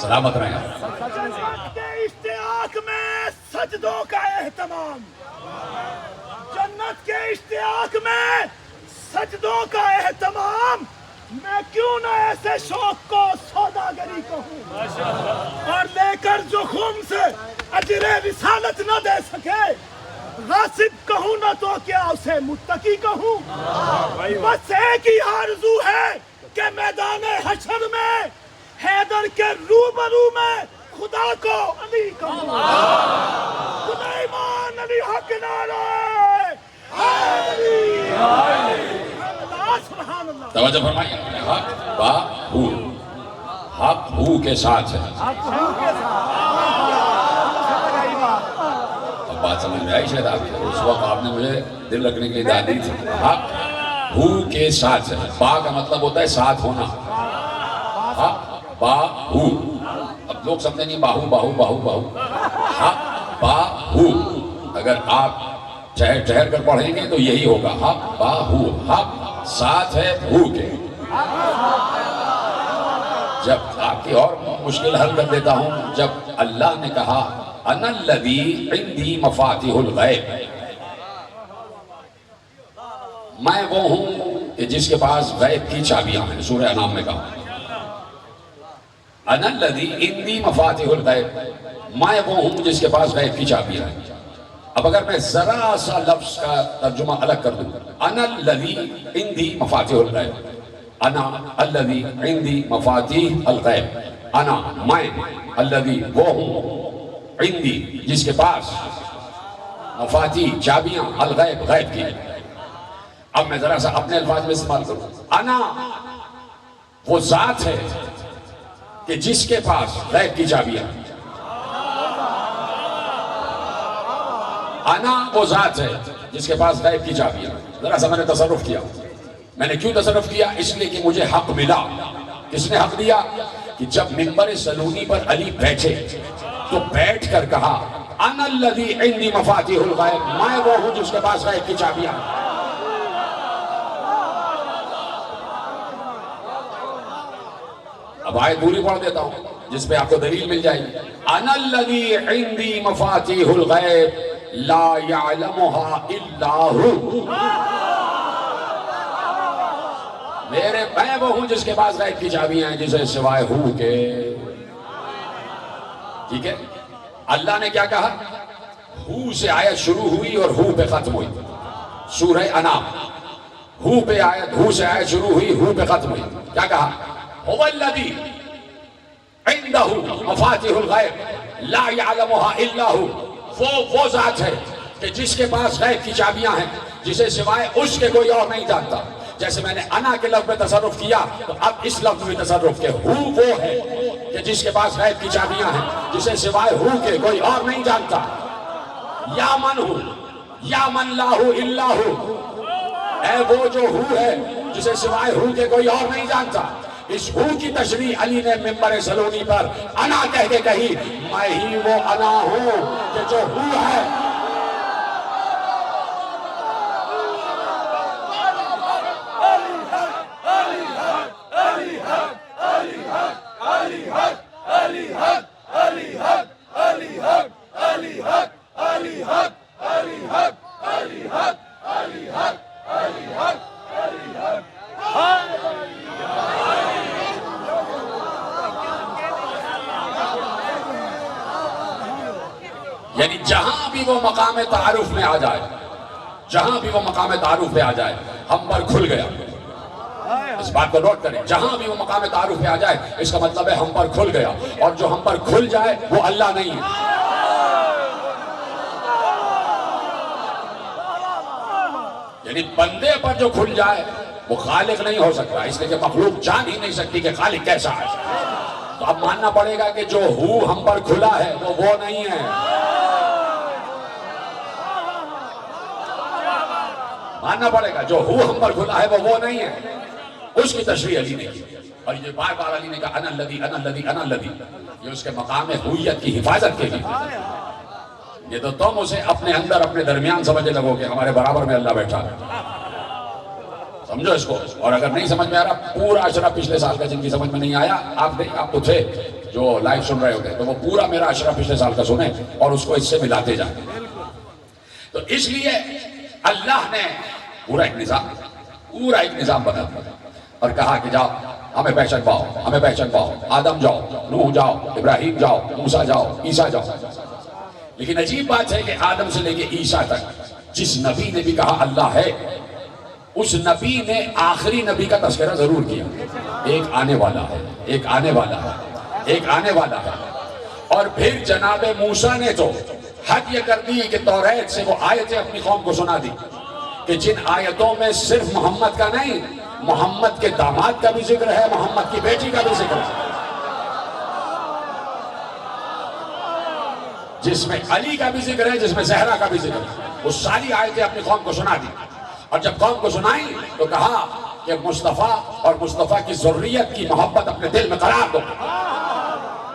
سلامت رہیں. اشتیاق میں سجدوں کا اہتمام, جنت کے اشتیاق میں سجدوں کا اہتمام. میں کیوں نہ ایسے شوق کو سوداگری کہوں, اور لے کر جو خم سے اجر رسالت نہ دے سکے, غاصب کہوں نہ تو کیا اسے متقی کہوں. بس ایک ہی آرزو ہے کہ میدان حشر میں حیدر کے روبرو میں خدا کو علی کہوں. سلیمان علی حق نعرہ علی. سبحان اللہ. توجہ فرمائیے, حق با ہو, حق ہو کے ساتھ ہے. اب بات سمجھ میں آئی شاید آپ کو. اس وقت آپ نے مجھے دل رکھنے کے لیے داد دی تھی. حق ہو کے ساتھ ہے. با کا مطلب ہوتا ہے ساتھ ہونا. ہا با ہو. اب لوگ سمجھے نہیں باہو باہو باہو باہو. ہا با ہو. اگر آپ ٹھہر کر پڑھیں گے تو یہی ہوگا. ہا با ہو. ہا ساتھ ہے ہو کے. جب آپ کی اور مشکل حل کر دیتا ہوں. جب اللہ نے کہا انا الذی عندی مفاتیح الغیب، میں وہ ہوں کہ جس کے پاس غیب کی چابیاں ہیں. سورہ انعام میں کہا انا الذی عندی مفاتیح الغیب، میں وہ ہوں جس کے پاس غیب کی چابیاں ہیں. اب اگر میں ذرا سا لفظ کا ترجمہ الگ کر دوں، انا الذی عندی مفاتیح الغیب، انا الذی عندی مفاتیح الغیب، انا میں الذی وہ ہوں عندی جس کے پاس مفاتیح چابیاں الغیب غیب کی. اب میں ذرا سا اپنے الفاظ میں استعمال کروں. انا وہ ذات ہے کہ جس کے پاس غیب کی چابیاں. انا وہ ذات ہے جس کے پاس غیب کی چابیاں. ذرا سا میں نے تصرف کیا. میں نے کیوں تصرف کیا؟ اس لیے کہ مجھے حق ملا. کس نے حق دیا؟ کہ جب منبر سلونی پر علی بیٹھے تو بیٹھ کر کہا انا الذی عندی مفاتیح الغیب، میں وہ ہوں جس کے پاس غیب کی چابیاں. اب آیت پوری پڑھ دیتا ہوں جس پہ آپ کو دلیل مل جائے گی. انا الذی عندی مفاتیح الغیب لا یعلمها الا ہو. میں وہ ہوں جس کے پاس غیب کی چابیاں ہیں جسے سوائے ہو کے. ٹھیک ہے. اللہ نے کیا کہا؟ ہو سے آیت شروع ہوئی اور ہو پہ ختم ہوئی. سورہ انعام ہو پہ آیت، ہو سے آیت شروع ہوئی، ہو پہ ختم ہوئی. کیا کہا؟ هو الذی عنده مفاتیح الغیب لا یعلمها الا ہو. وہ ذات ہے کہ جس کے پاس غیب کی چابیاں ہیں جسے سوائے اس کے کوئی اور نہیں جانتا. جیسے میں نے انا کے لفظ میں تصرف کیا تو اب اس لفظ میں تصرف کے ہو وہ ہے کہ جس کے پاس غیب کی چابیاں ہیں جسے سوائے ہو کے کوئی اور نہیں جانتا. یا من ہو یا من لا ہو الا ہو، اے وہ جو ہو ہے جسے سوائے ہو کے کوئی اور نہیں جانتا. اس ہو کی تشریح علی نے منبر سلونی پر انا کہہ کے کہی. میں ہی وہ انا ہوں کہ جو ہو ہے. یعنی جہاں بھی وہ مقام تعارف میں آ جائے، جہاں بھی وہ مقام تعارف پہ آ جائے ہم پر کھل گیا. اس بات کو نوٹ کریں. جہاں بھی وہ مقام تعارف پہ آ جائے اس کا مطلب ہے ہم پر کھل گیا. اور جو ہم پر کھل جائے وہ اللہ نہیں ہے. یعنی بندے پر جو کھل جائے وہ خالق نہیں ہو سکتا، اس لیے کہ مخلوق جان ہی نہیں سکتی کہ خالق کیسا ہے. تو اب ماننا پڑے گا کہ جو ہو ہم پر کھلا ہے وہ نہیں ہے. ماننا پڑے گا جو ہو ہم پر کھلا ہے وہ نہیں ہے. اس کی تشریح علی نے کی. اور یہ بار بار علی نے کہا انا الذی انا الذی انا الذی. یہ اس کے مقام ہویت کی حفاظت کے لیے. یہ تو تم اسے اپنے اندر اپنے درمیان سمجھنے لگو کہ ہمارے برابر میں اللہ بیٹھا ہے. سمجھو اس کو. اور اگر نہیں سمجھ میں آ رہا، پورا اشرا پچھلے سال کا جن کی سمجھ میں نہیں آیا، آپ تو تھے جو لائیو سن رہے ہوتے، تو وہ پورا میرا اشرا پچھلے سال کا سنیں اور اس کو اس سے ملاتے جائیں. تو اس لیے اللہ نے پورا ایک نظام بنا دیا اور کہا کہ جاؤ ہمیں پہچان پاؤ، ہمیں پہچان پاؤ. آدم جاؤ، نوح جاؤ، ابراہیم جاؤ، موسیٰ جاؤ، عیسیٰ جاؤ. لیکن عجیب بات ہے کہ آدم سے لے کے عیسیٰ تک جس نبی نے بھی کہا اللہ ہے، اس نبی نے آخری نبی کا تذکرہ ضرور کیا. ایک آنے والا ہے، ایک آنے والا ہے، ایک آنے والا ہے. اور پھر جناب موسیٰ نے تو حد یہ کر دی کہ توریت سے وہ آیتیں اپنی قوم کو سنا دی کہ جن آیتوں میں صرف محمد کا نہیں، محمد کے داماد کا بھی ذکر ہے، محمد کی بیٹی کا بھی ذکر ہے، جس میں علی کا بھی ذکر ہے، جس میں زہرا کا بھی ذکر ہے. وہ ساری آیتیں اپنی قوم کو سنا دی. اور جب قوم کو سنائیں تو کہا کہ مصطفیٰ اور مصطفیٰ کی ذریت کی محبت اپنے دل میں قرار دو.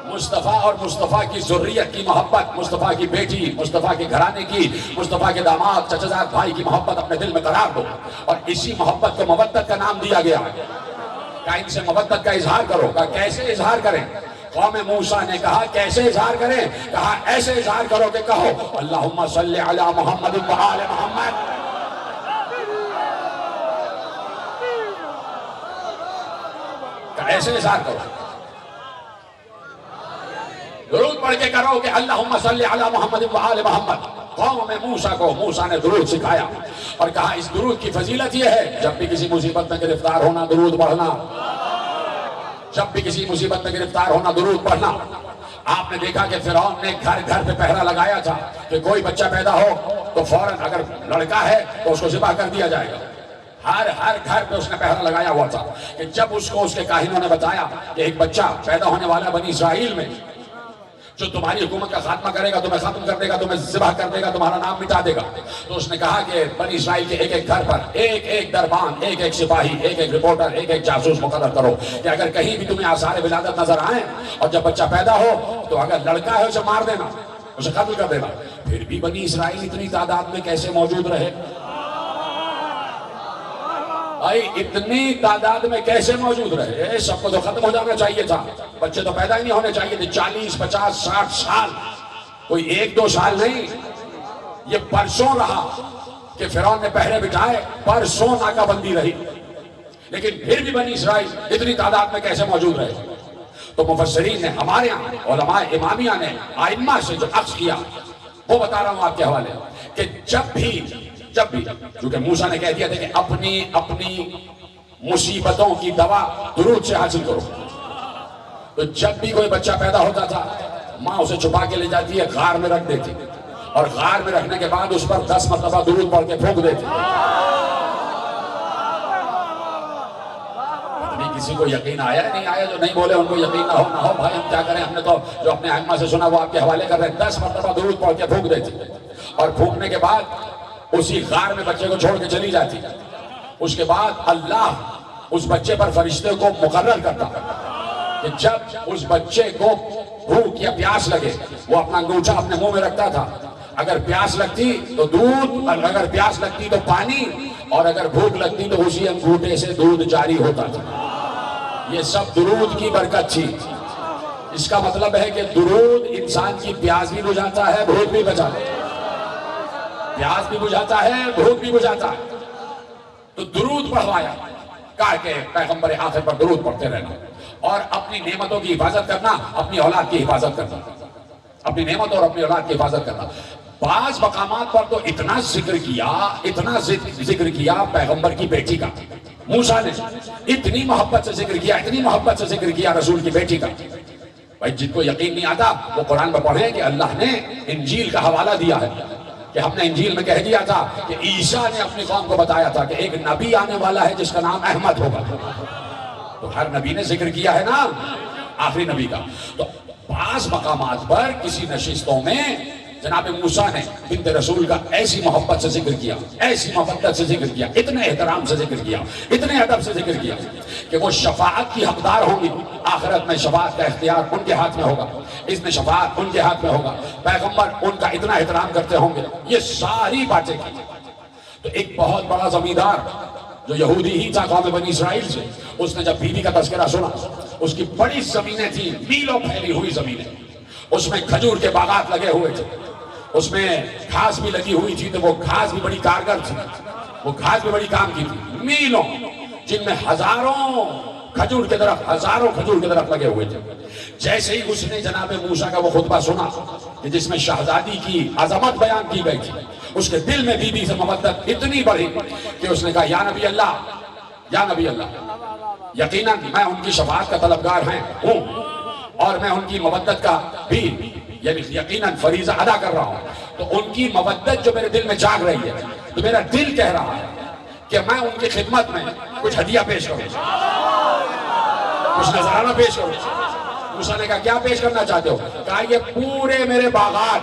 مصطفیٰ اور مصطفیٰ کی ذریت کی محبت، مصطفیٰ کی بیٹی، مصطفیٰ کے گھرانے کی، مصطفیٰ کے داماد چچا بھائی کی محبت اپنے دل میں قرار دو. اور اسی محبت کو مودت کا نام دیا گیا. کہا ان سے مودت کا اظہار کرو. کہا کیسے اظہار کریں؟ قوم موسیٰ نے کہا کیسے اظہار کریں؟ کہا ایسے اظہار کرو کہ کہو اللہم صلی علی محمد و آل محمد. ایسے اظہار کرو، درود پڑھ کے کرو کہ اللہم صلی علی محمد و آل محمد. قوم میں موسیٰ کو موسیٰ نے درود سکھایا اور کہا اس درود کی فضیلت یہ ہے جب بھی کسی مصیبت میں گرفتار ہونا درود پڑھنا. جب بھی کسی مصیبت میں گرفتار ہونا درود پڑھنا. آپ نے دیکھا کہ فرعون نے گھر گھر پہ پہرا لگایا تھا کہ کوئی بچہ پیدا ہو تو فوراً اگر لڑکا ہے تو اس کو ذبح کر دیا جائے گا. ہر گھر پہ اس نے پہرا لگایا ہوا تھا کہ جب اس کو اس کے کاہنوں نے بتایا کہ ایک بچہ پیدا ہونے والا بنی اسرائیل میں جو تمہاری حکومت کا خاتمہ کرے گا، تمہیں ختم کر دے گا، تمہیں ذبح کر دے گا، تمہارا نام مٹا دے گا، تو اس نے کہا کہ بنی اسرائیل کے ایک ایک گھر پر ایک ایک دربان، ایک ایک سپاہی، ایک ایک رپورٹر، ایک ایک جاسوس مقرر کرو کہ اگر کہیں بھی تمہیں آثار ولادت نظر آئیں اور جب بچہ پیدا ہو تو اگر لڑکا ہے اسے مار دینا، اسے قتل کر دینا. پھر بھی بنی اسرائیل اتنی تعداد میں کیسے موجود رہے؟ بھائی اتنی تعداد میں کیسے موجود رہے؟ سب کو تو ختم ہو جانا چاہیے تھا. بچے تو پیدا ہی نہیں ہونے چاہیے تھے. 40 50 60 سال، کوئی 1 2 سال نہیں. یہ برسوں رہا کہ فرعون نے پہرے بٹھائے، برسوں ناکہ بندی رہی، لیکن پھر بھی بنی اسرائیل اتنی تعداد میں کیسے موجود رہے؟ تو مفسرین نے، ہمارے یہاں علماء امامیہ نے ائمہ سے جو اخذ کیا وہ بتا رہا ہوں آپ کے حوالے کہ جب بھی کیونکہ موسیٰ نے کہہ دیا تھا کہ اپنی مصیبتوں کی دوا درود سے حاصل کرو. تو جب بھی کوئی بچہ پیدا ہوتا تھا ماں اسے چھپا کے لے جاتی ہے، غار میں رکھ دیتی، اور غار میں رکھنے کے بعد اس پر 10 مرتبہ درود پڑھ کے پھونک دیتی. کسی کو یقین آیا نہیں آیا؟ جو نہیں بولے ان کو یقین نہ ہو بھائی ہم کیا کریں، ہم نے تو جو اپنے ائمہ سے سنا وہ آپ کے حوالے کر رہے ہیں. 10 مرتبہ درود پڑھ کے پھونک دیتی، اور پھونکنے کے بعد اسی غار میں بچے کو چھوڑ کے چلی جاتی. اس کے بعد اللہ اس بچے پر فرشتے کو مقرر کرتا کہ جب اس بچے کو بھوک یا پیاس لگے وہ اپنا انگوٹھا اپنے منہ میں رکھتا تھا. اگر پیاس لگتی تو دودھ، اگر پیاس لگتی تو پانی، اور اگر بھوک لگتی تو اسی انگوٹھے سے دودھ جاری ہوتا تھا. یہ سب درود کی برکت تھی. اس کا مطلب ہے کہ درود انسان کی پیاس بھی بجھاتا ہے، بھوک بھی بجھاتا ہے. پیاس بھی بجھاتا ہے، بھوک بھی بجھاتا ہے. تو درود پڑھوایا، کہا کہ پیغمبر آخر پر درود پڑھتے رہنا اور اپنی نعمتوں کی حفاظت کرنا، اپنی اولاد کی حفاظت کرنا، اپنی نعمتوں اور اپنی اولاد کی حفاظت کرنا. بعض مقامات پر تو اتنا ذکر کیا پیغمبر کی بیٹی کا. موسیٰ نے اتنی محبت سے ذکر کیا رسول کی بیٹی کا. بھائی جن کو یقین نہیں آتا وہ قرآن میں پڑھیں کہ اللہ نے انجیل کا حوالہ دیا ہے کہ ہم نے انجیل میں کہہ دیا تھا کہ عیسیٰ نے اپنی قوم کو بتایا تھا کہ ایک نبی آنے والا ہے جس کا نام احمد ہوگا. تو ہر نبی نے ذکر کیا ہے نا آخری نبی کا. تو بعض مقامات پر کسی نشستوں میں جناب موسیٰ نے بنت رسول کا ایسی محبت سے ذکر کیا، ایسی محبت سے ذکر کیا، اتنے احترام سے ذکر کیا، اتنے ادب سے ذکر کیا کہ وہ شفاعت کی حقدار ہوں گی. آخرت میں شفاعت کا اختیار ان کے ہاتھ میں ہوگا، اس میں شفاعت ان کے ہاتھ میں ہوگا، پیغمبر ان کا اتنا احترام کرتے ہوں گے. یہ ساری باتیں کی. تو ایک بہت بڑا زمیندار جو یہودی ہی تھا قوم بنی اسرائیل سے، اس نے جب بیوی کا تذکرہ سنا، اس کی بڑی زمینیں تھیں، میلوں پھیلی ہوئی زمینیں، اس میں کھجور کے باغات لگے ہوئے تھے، اس میں گھاس بھی لگی ہوئی تھی. تو وہ گھاس بھی بڑی کارگر تھی، وہ گھاس بھی بڑی کام کی تھی. میلوں جن میں ہزاروں کھجور کے درخت لگے ہوئے تھے. جیسے ہی اس نے جناب موسیٰ کا وہ خطبہ سنا کہ جس میں شہزادی کی عظمت بیان کی گئی تھی، اس کے دل میں بیوی سے محبت اتنی بڑھی کہ اس نے کہا یا نبی اللہ یقیناً میں ان کی شفاعت کا طلبگار ہوں اور میں ان کی مودت کا بھی یعنی یقیناً فریضہ ادا کر رہا ہوں. تو ان کی مودت جو میرے دل میں جاگ رہی ہے تو میرا دل کہہ رہا ہے کہ میں ان کی خدمت میں کچھ ہدیہ پیش کروں، کچھ نذرانہ پیش کروں. موسیٰ نے کہا کیا پیش کرنا چاہتے ہو؟ کہا یہ پورے میرے باغات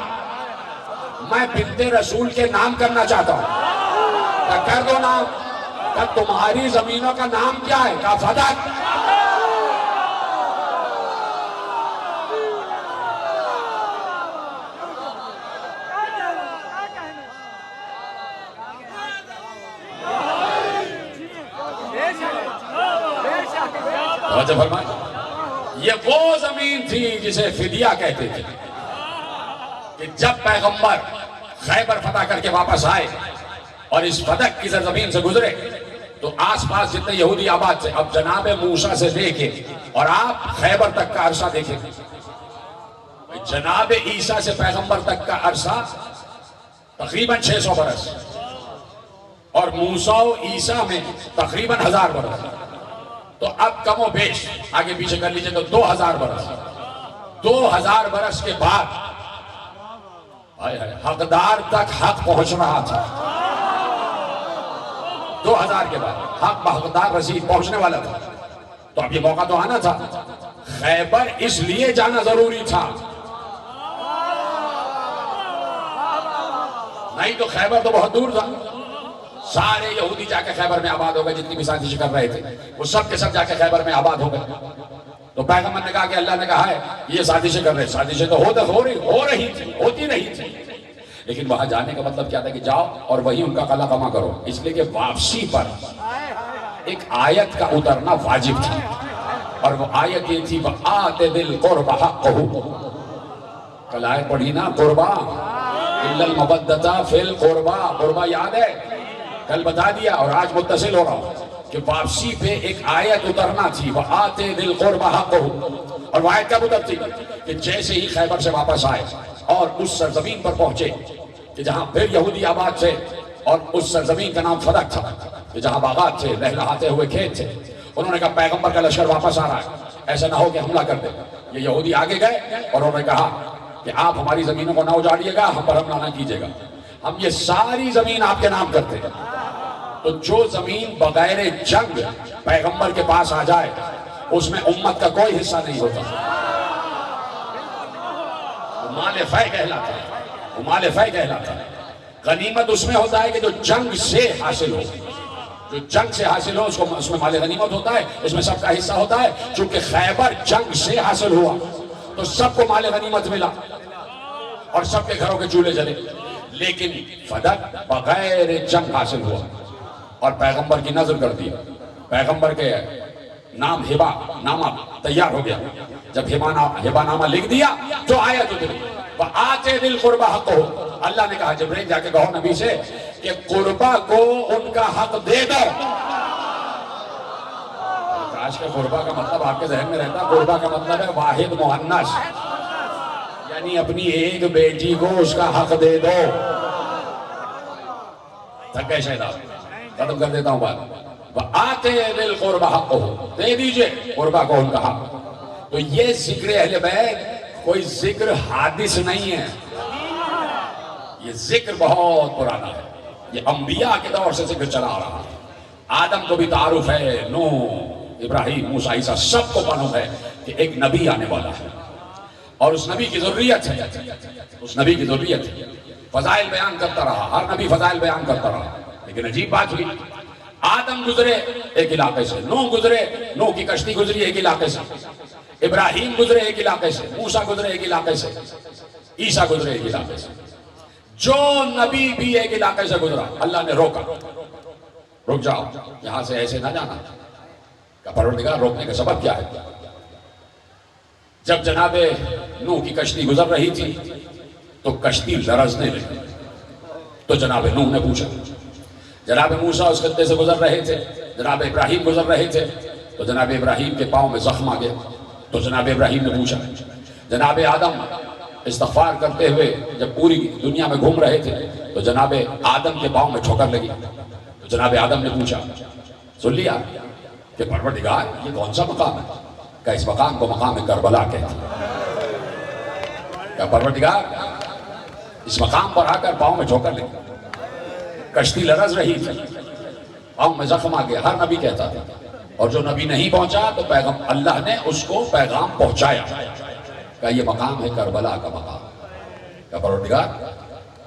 میں بنت رسول کے نام کرنا چاہتا ہوں. کہا کر دو نام. کہ تمہاری زمینوں کا نام کیا ہے؟ کہا فدق۔ توجہ فرمائیں، یہ وہ زمین تھی جسے فدیہ کہتے تھے، کہ جب پیغمبر خیبر فتح کر کے واپس آئے اور اس فدق کی زمین سے گزرے تو آس پاس جتنے یہودی آباد تھے، اب جناب موسیٰ سے لے کے اور آپ خیبر تک کا عرصہ دیکھیں، جناب عیسیٰ سے پیغمبر تک کا عرصہ تقریباً 600 برس، اور موسیٰ و عیسیٰ میں تقریباً 1000 برس، تو اب کم و بیش آگے پیچھے کر لیجئے تو 2000 برس، 2000 برس کے بعد حقدار تک حق پہنچ رہا تھا۔ 2000 کے بعد حق بحقدار رسید پہنچنے والا تھا، تو اب یہ موقع تو آنا تھا۔ خیبر اس لیے جانا ضروری تھا، نہیں تو خیبر تو بہت دور تھا، سارے یہودی جا کے خیبر میں آباد ہو گئے، جتنی بھی سازش کر رہے تھے وہ سب کے سب جا کے خیبر میں آباد ہو گئے۔ تو پیغمبر نے کہا کہ اللہ نے کہا ہے یہ سازشیں کر رہے، سازشیں تو ہو رہی تھی، ہوتی نہیں تھی، لیکن وہاں جانے کا مطلب کیا تھا کہ جاؤ اور وہی ان کا قلع کما کرو، اس لیے کہ واپسی پر ایک آیت کا اترنا واجب تھا، اور وہ آیت یہ تھی وَآتِ ذِی الْقُرْبَ حَقَّهُ۔ کل آیت پڑھی نا، قربا اِلَّا الْمَوَدَّةَ فِی الْقُرْبَى، قربا یاد ہے، کل بتا دیا اور آج متصل ہو رہا ہوں کہ واپسی پہ ایک آیت اترنا تھی وَآتِ ذِی الْقُرْبَ حَقَّهُ، اور وہ آیت کب اترتی کہ جیسے ہی خیبر سے واپس آئے اور اس سرزمین پر پہنچے کہ جہاں پھر یہودی آباد تھے، اور اس سرزمین کا نام فدق تھا کہ جہاں باغات تھے، لہلہاتے ہوئے کھیت تھے، انہوں نے کہا پیغمبر کا لشکر واپس آ رہا ہے، ایسا نہ ہو کہ حملہ کر دے۔ یہ یہودی آگے گئے اور انہوں نے کہا کہ آپ ہماری زمینوں کو نہ اجاڑیے گا، ہم پر حملہ نہ کیجیے گا، ہم یہ ساری زمین آپ کے نام کرتے ہیں۔ تو جو زمین بغیر جنگ پیغمبر کے پاس آ جائے اس میں امت کا کوئی حصہ نہیں ہوتا، وہ مال فیء کہلاتا ہے، وہ مال فیء کہلاتا ہے۔ غنیمت اس میں ہوتا ہے کہ جو جنگ سے حاصل ہو، جو جنگ سے حاصل ہو اس میں مال غنیمت ہوتا ہے، اس میں سب کا حصہ ہوتا ہے۔ چونکہ خیبر جنگ سے حاصل ہوا تو سب کو مال غنیمت ملا اور سب کے گھروں کے چولہے جلے، لیکن فدق بغیر جنگ حاصل ہوا اور پیغمبر کی نظر کر دی، پیغمبر کے نام ہبا نامہ تیار ہو گیا، جب ہبا نامہ لکھ دیا تو آیت اتری وَآتِ ذِی الْقُرْبَ حَقَّهُ۔ اللہ نے کہا جبرائیل جا کے کہو نبی سے کہ قربہ کو ان کا حق دے دو۔ کاش کے قربہ کا مطلب آپ کے ذہن میں رہتا، قربہ کا مطلب ہے واحد مؤنث، یعنی اپنی ایک بیٹی کو اس کا حق دے دو۔ تھک گئے شاید آپ، ختم کر دیتا ہوں بات۔ وَآتِ ذِی الْقُرْبَ حَقَّهُ، دے دیجئے قربہ کو ان کا حق۔ تو یہ ذکر اہل بیت کوئی ذکر حادث نہیں ہے، یہ ذکر بہت پرانا ہے، یہ انبیاء کے دور سے ذکر چلا آ رہا ہے۔ آدم کو بھی تعارف ہے، نوح، ابراہیم، موسیٰ، عیسیٰ، سب کو معلوم ہے کہ ایک نبی آنے والا ہے اور اس نبی کی ضروریت ہے، اس نبی کی ضروریت ہے۔ فضائل بیان کرتا رہا، ہر نبی فضائل بیان کرتا رہا، لیکن عجیب بات ہوئی، آدم گزرے ایک علاقے سے، نوح گزرے، نوح کی کشتی گزری ایک علاقے سے، ابراہیم گزرے ایک علاقے سے، موسیٰ گزرے ایک علاقے سے، عیسیٰ گزرے ایک علاقے سے۔ جو نبی بھی ایک علاقے سے گزرا اللہ نے روکا، رک جاؤ یہاں سے ایسے نہ جانا۔ کہ پروردگار روکنے کا سبب کیا ہے؟ جب جناب نوح کی کشتی گزر رہی تھی تو کشتی لرزنے لگی، تو جناب نوح نے پوچھا، جناب موسیٰ اس خطے سے گزر رہے تھے، جناب ابراہیم گزر رہے تھے، تو جناب ابراہیم کے پاؤں میں زخم آ گیا، تو جناب ابراہیم نے پوچھا، جناب آدم استغفار کرتے ہوئے جب پوری دنیا میں گھوم رہے تھے تو جناب آدم کے پاؤں میں ٹھوکر لگی، تو جناب آدم نے پوچھا، سن لیا کہ پروردگار یہ کون سا مقام ہے؟ کہ اس مقام کو مقام کربلا کہتے ہیں۔ کہ پروردگار اس مقام پر آ کر پاؤں میں ٹھوکر لگی، کشتی لرز رہی تھی، پاؤں میں زخم آ گیا، ہر نبی کہتا تھا، اور جو نبی نہیں پہنچا تو اللہ نے اس کو پیغام پہنچایا کہ یہ مقام ہے کربلا کا مقام۔ کہ پروردگار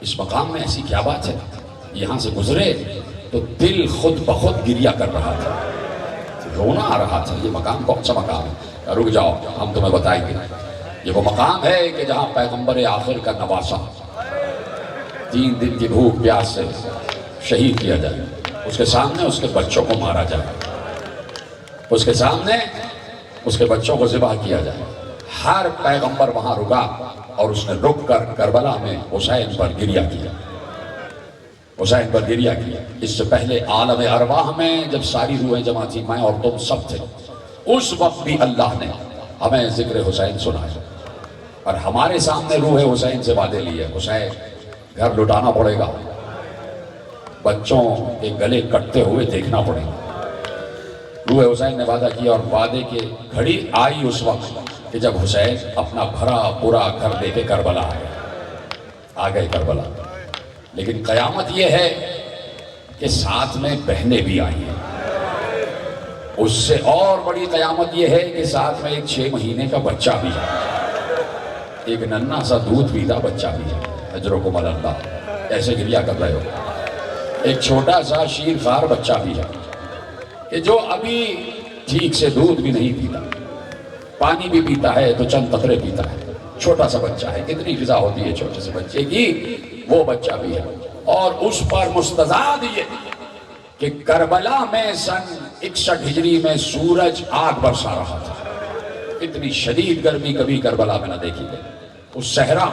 اس مقام میں ایسی کیا بات ہے، یہاں سے گزرے تو دل خود بخود گریا کر رہا تھا، رونا آ رہا تھا. یہ مقام کون سا مقام ہے؟ رک جاؤ، ہم تمہیں بتائیں گے. یہ وہ مقام ہے کہ جہاں پیغمبر آخر کا نواسا 3 دن کی بھوک پیاس سے شہید کیا جائے، اس کے سامنے اس کے بچوں کو مارا جائے، اس کے سامنے اس کے بچوں کو ذبح کیا جائے. ہر پیغمبر وہاں رکا اور اس نے رک کر کربلا میں حسین پر گریا کیا، حسین پر گریا کیا. اس سے پہلے عالم ارواح میں جب ساری روحیں جمع تھی، میں اور تم سب تھے، اس وقت بھی اللہ نے ہمیں ذکر حسین سنایا اور ہمارے سامنے روح حسین سے وعدے لیے. حسین گھر لٹانا پڑے گا، بچوں کے گلے کٹتے ہوئے دیکھنا پڑے گا. روح حسین نے وعدہ کیا اور وعدے کی گھڑی آئی اس وقت کہ جب حسین اپنا بھرا پورا گھر لے کے کربلا آ گئے کربلا. لیکن قیامت یہ ہے کہ ساتھ میں بہنیں بھی آئی ہیں. اس سے اور بڑی قیامت یہ ہے کہ ساتھ میں ایک 6 مہینے کا بچہ بھی ہے، ایک ننھا سا دودھ پیتا بچہ بھی ہے. اجرکم اللہ، ایسے گریا کر رہے ہو. ایک چھوٹا سا شیر خوار بچہ بھی ہے کہ جو ابھی ٹھیک سے دودھ بھی نہیں پیتا، پانی بھی پیتا ہے تو چند قطرے پیتا ہے. چھوٹا سا بچہ ہے، کتنی فضا ہوتی ہے چھوٹے سے بچے کی. وہ بچہ بھی ہے. اور اس پر مستضاد یہ کہ کربلا میں سن 61 ہجری میں سورج آگ برسا رہا تھا. اتنی شدید گرمی کبھی کربلا میں نہ دیکھی گئی. اس صحرا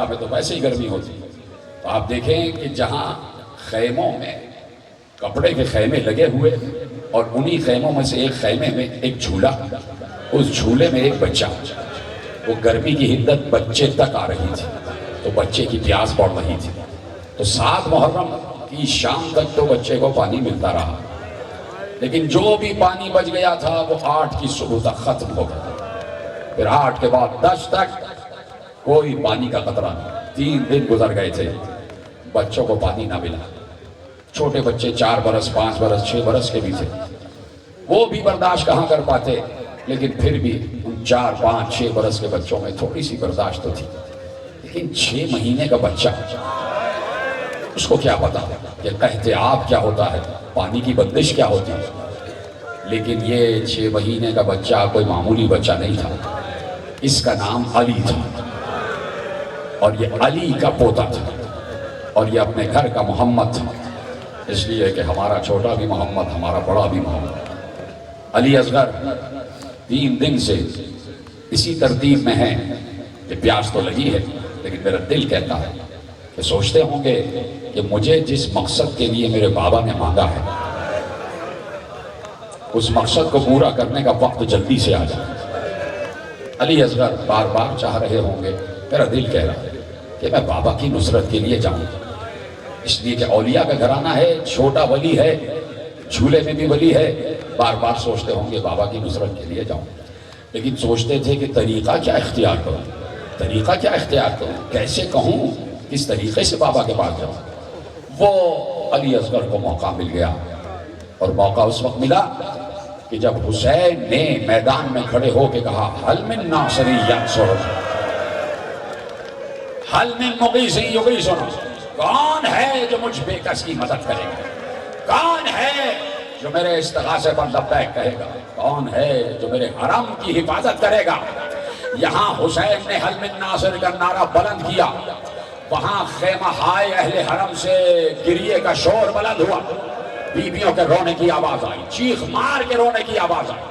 میں تو ویسے ہی گرمی ہوتی ہے. تو آپ دیکھیں کہ جہاں خیموں میں کپڑے کے خیمے لگے ہوئے اور انہی خیموں میں سے ایک خیمے میں ایک جھولا، اس جھولے میں ایک بچہ. وہ گرمی کی حدت بچے تک آ رہی تھی تو بچے کی پیاس بڑھ رہی تھی. تو 7 محرم کی شام تک تو بچے کو پانی ملتا رہا، لیکن جو بھی پانی بچ گیا تھا وہ 8 کی صبح تک ختم ہو گیا. پھر 8 کے بعد 10 تک کوئی پانی کا قطرہ نہیں. 3 دن گزر گئے تھے، بچوں کو پانی نہ ملا. چھوٹے بچے 4 برس 5 برس 6 برس کے بھی تھے، وہ بھی برداشت کہاں کر پاتے. لیکن پھر بھی ان 4 5 6 برس کے بچوں میں تھوڑی سی برداشت تو تھی. لیکن 6 مہینے کا بچہ، اس کو کیا پتا کہ قحط آب کیا ہوتا ہے، پانی کی بندش کیا ہوتی ہے. لیکن یہ 6 مہینے کا بچہ کوئی معمولی بچہ نہیں تھا. اس کا نام علی تھا اور یہ علی کا پوتا تھا اور یہ اپنے گھر کا محمد تھا. اس لیے کہ ہمارا چھوٹا بھی محمد، ہمارا بڑا بھی محمد. علی اصغر 3 دن سے اسی ترتیب میں ہے کہ پیاس تو لگی ہے، لیکن میرا دل کہتا ہے کہ سوچتے ہوں گے کہ مجھے جس مقصد کے لیے میرے بابا نے مانگا ہے اس مقصد کو پورا کرنے کا وقت جلدی سے آ جائے. علی اصغر بار بار چاہ رہے ہوں گے، میرا دل کہہ رہا ہے کہ میں بابا کی نصرت کے لیے جاؤں، اس لیے کہ اولیاء کا گھرانہ ہے، چھوٹا ولی ہے، جھولے میں بھی ولی ہے. بار بار سوچتے ہوں گے بابا کی نصرت کے لیے جاؤں. لیکن سوچتے تھے کہ طریقہ کیا اختیار کروں، کیسے کہوں، کس طریقے سے بابا کے پاس جاؤں. وہ علی اصغر کو موقع مل گیا اور موقع اس وقت ملا کہ جب حسین نے میدان میں کھڑے ہو کے کہا حل من ناصر ینصر، حل من مغیث یغیثنا، کون ہے جو مجھ بے کس کی مدد کرے گا، کون ہے جو میرے استغاثے پر لبیک کہے گا، کون ہے جو میرے حرم کی حفاظت کرے گا. یہاں حسین نے حل من ناصر کا نعرہ بلند کیا، وہاں خیمہ ہائے اہل حرم سے گریے کا شور بلند ہوا، بیویوں کے رونے کی آواز آئی، چیخ مار کے رونے کی آواز آئی.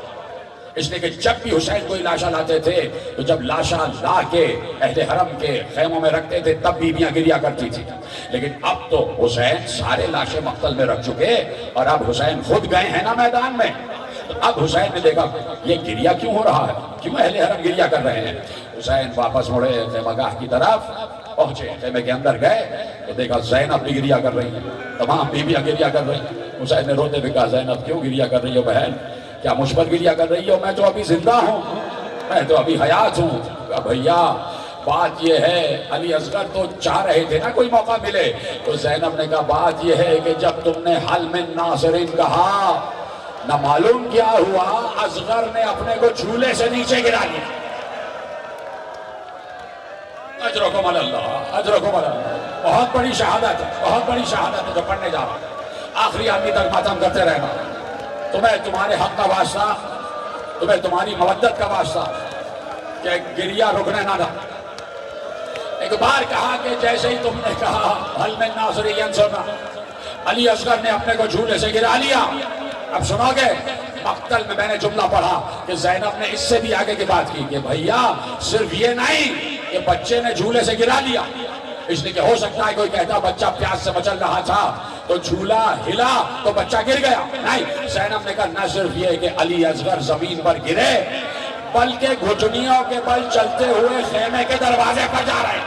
اس لیے کہ جب بھی حسین کوئی لاشا لاتے تھے تو جب لاشا لا کے اہل حرم کے خیموں میں رکھتے تھے تب بیویاں گریا کرتی تھی. لیکن اب تو حسین سارے لاشیں مقتل میں رکھ چکے اور اب حسین خود گئے ہیں نا میدان میں. اب حسین نے دیکھا یہ گریا کیوں ہو رہا ہے، کیوں اہل حرم گریا کر رہے ہیں. حسین واپس مڑے خیمہ گاہ کی طرف پہنچے، خیمے کے اندر گئے تو دیکھا زینب بھی گریا کر رہی ہیں، تمام بیویاں گریا کر رہی ہیں. حسین نے روتے ہوئے کہا زینب کیوں گریا کر رہی ہو بہن، کیا مجھ پر گریا کر رہی ہو، میں تو ابھی زندہ ہوں، میں تو ابھی حیات ہوں. کہا بھیا بات یہ ہے، علی اصغر تو چاہ رہے تھے نا کوئی موقع ملے. تو زینب نے کہا بات یہ ہے کہ جب تم نے حل من ناصرین کہا نہ معلوم کیا ہوا اصغر نے اپنے کو جھولے سے نیچے گرا لیا. اجرکم اللہ، اجرکم اللہ. بہت بڑی شہادت ہے، بہت بڑی شہادت ہے جو پڑھنے جا رہا ہے. آخری آدمی تک ماتم کرتے رہنا. تمہیں تمہارے حق کا واسطہ، تمہیں تمہاری مودت کا واسطہ کہ گریہ رکنے نہ دو. ایک بار کہا کہ جیسے ہی تم نے کہا حل من ناصر ینصرنا، علی اصغر نے اپنے کو جھولے سے گرا لیا. اب سنو گے مقتل میں نے جملہ پڑھا کہ زینب نے اس سے بھی آگے کی بات کی کہ بھیا صرف یہ نہیں کہ بچے نے جھولے سے گرا لیا، اس لیے کہ ہو سکتا ہے کوئی کہتا بچہ پیاس سے مچل رہا تھا تو جھولا ہلا تو بچہ گر گیا. نہیں، زینب نے کہا نہ صرف یہ کہ علی اصغر زمین پر گرے بلکہ گھٹنیوں کے بل چلتے ہوئے خیمے کے دروازے پر جا رہے.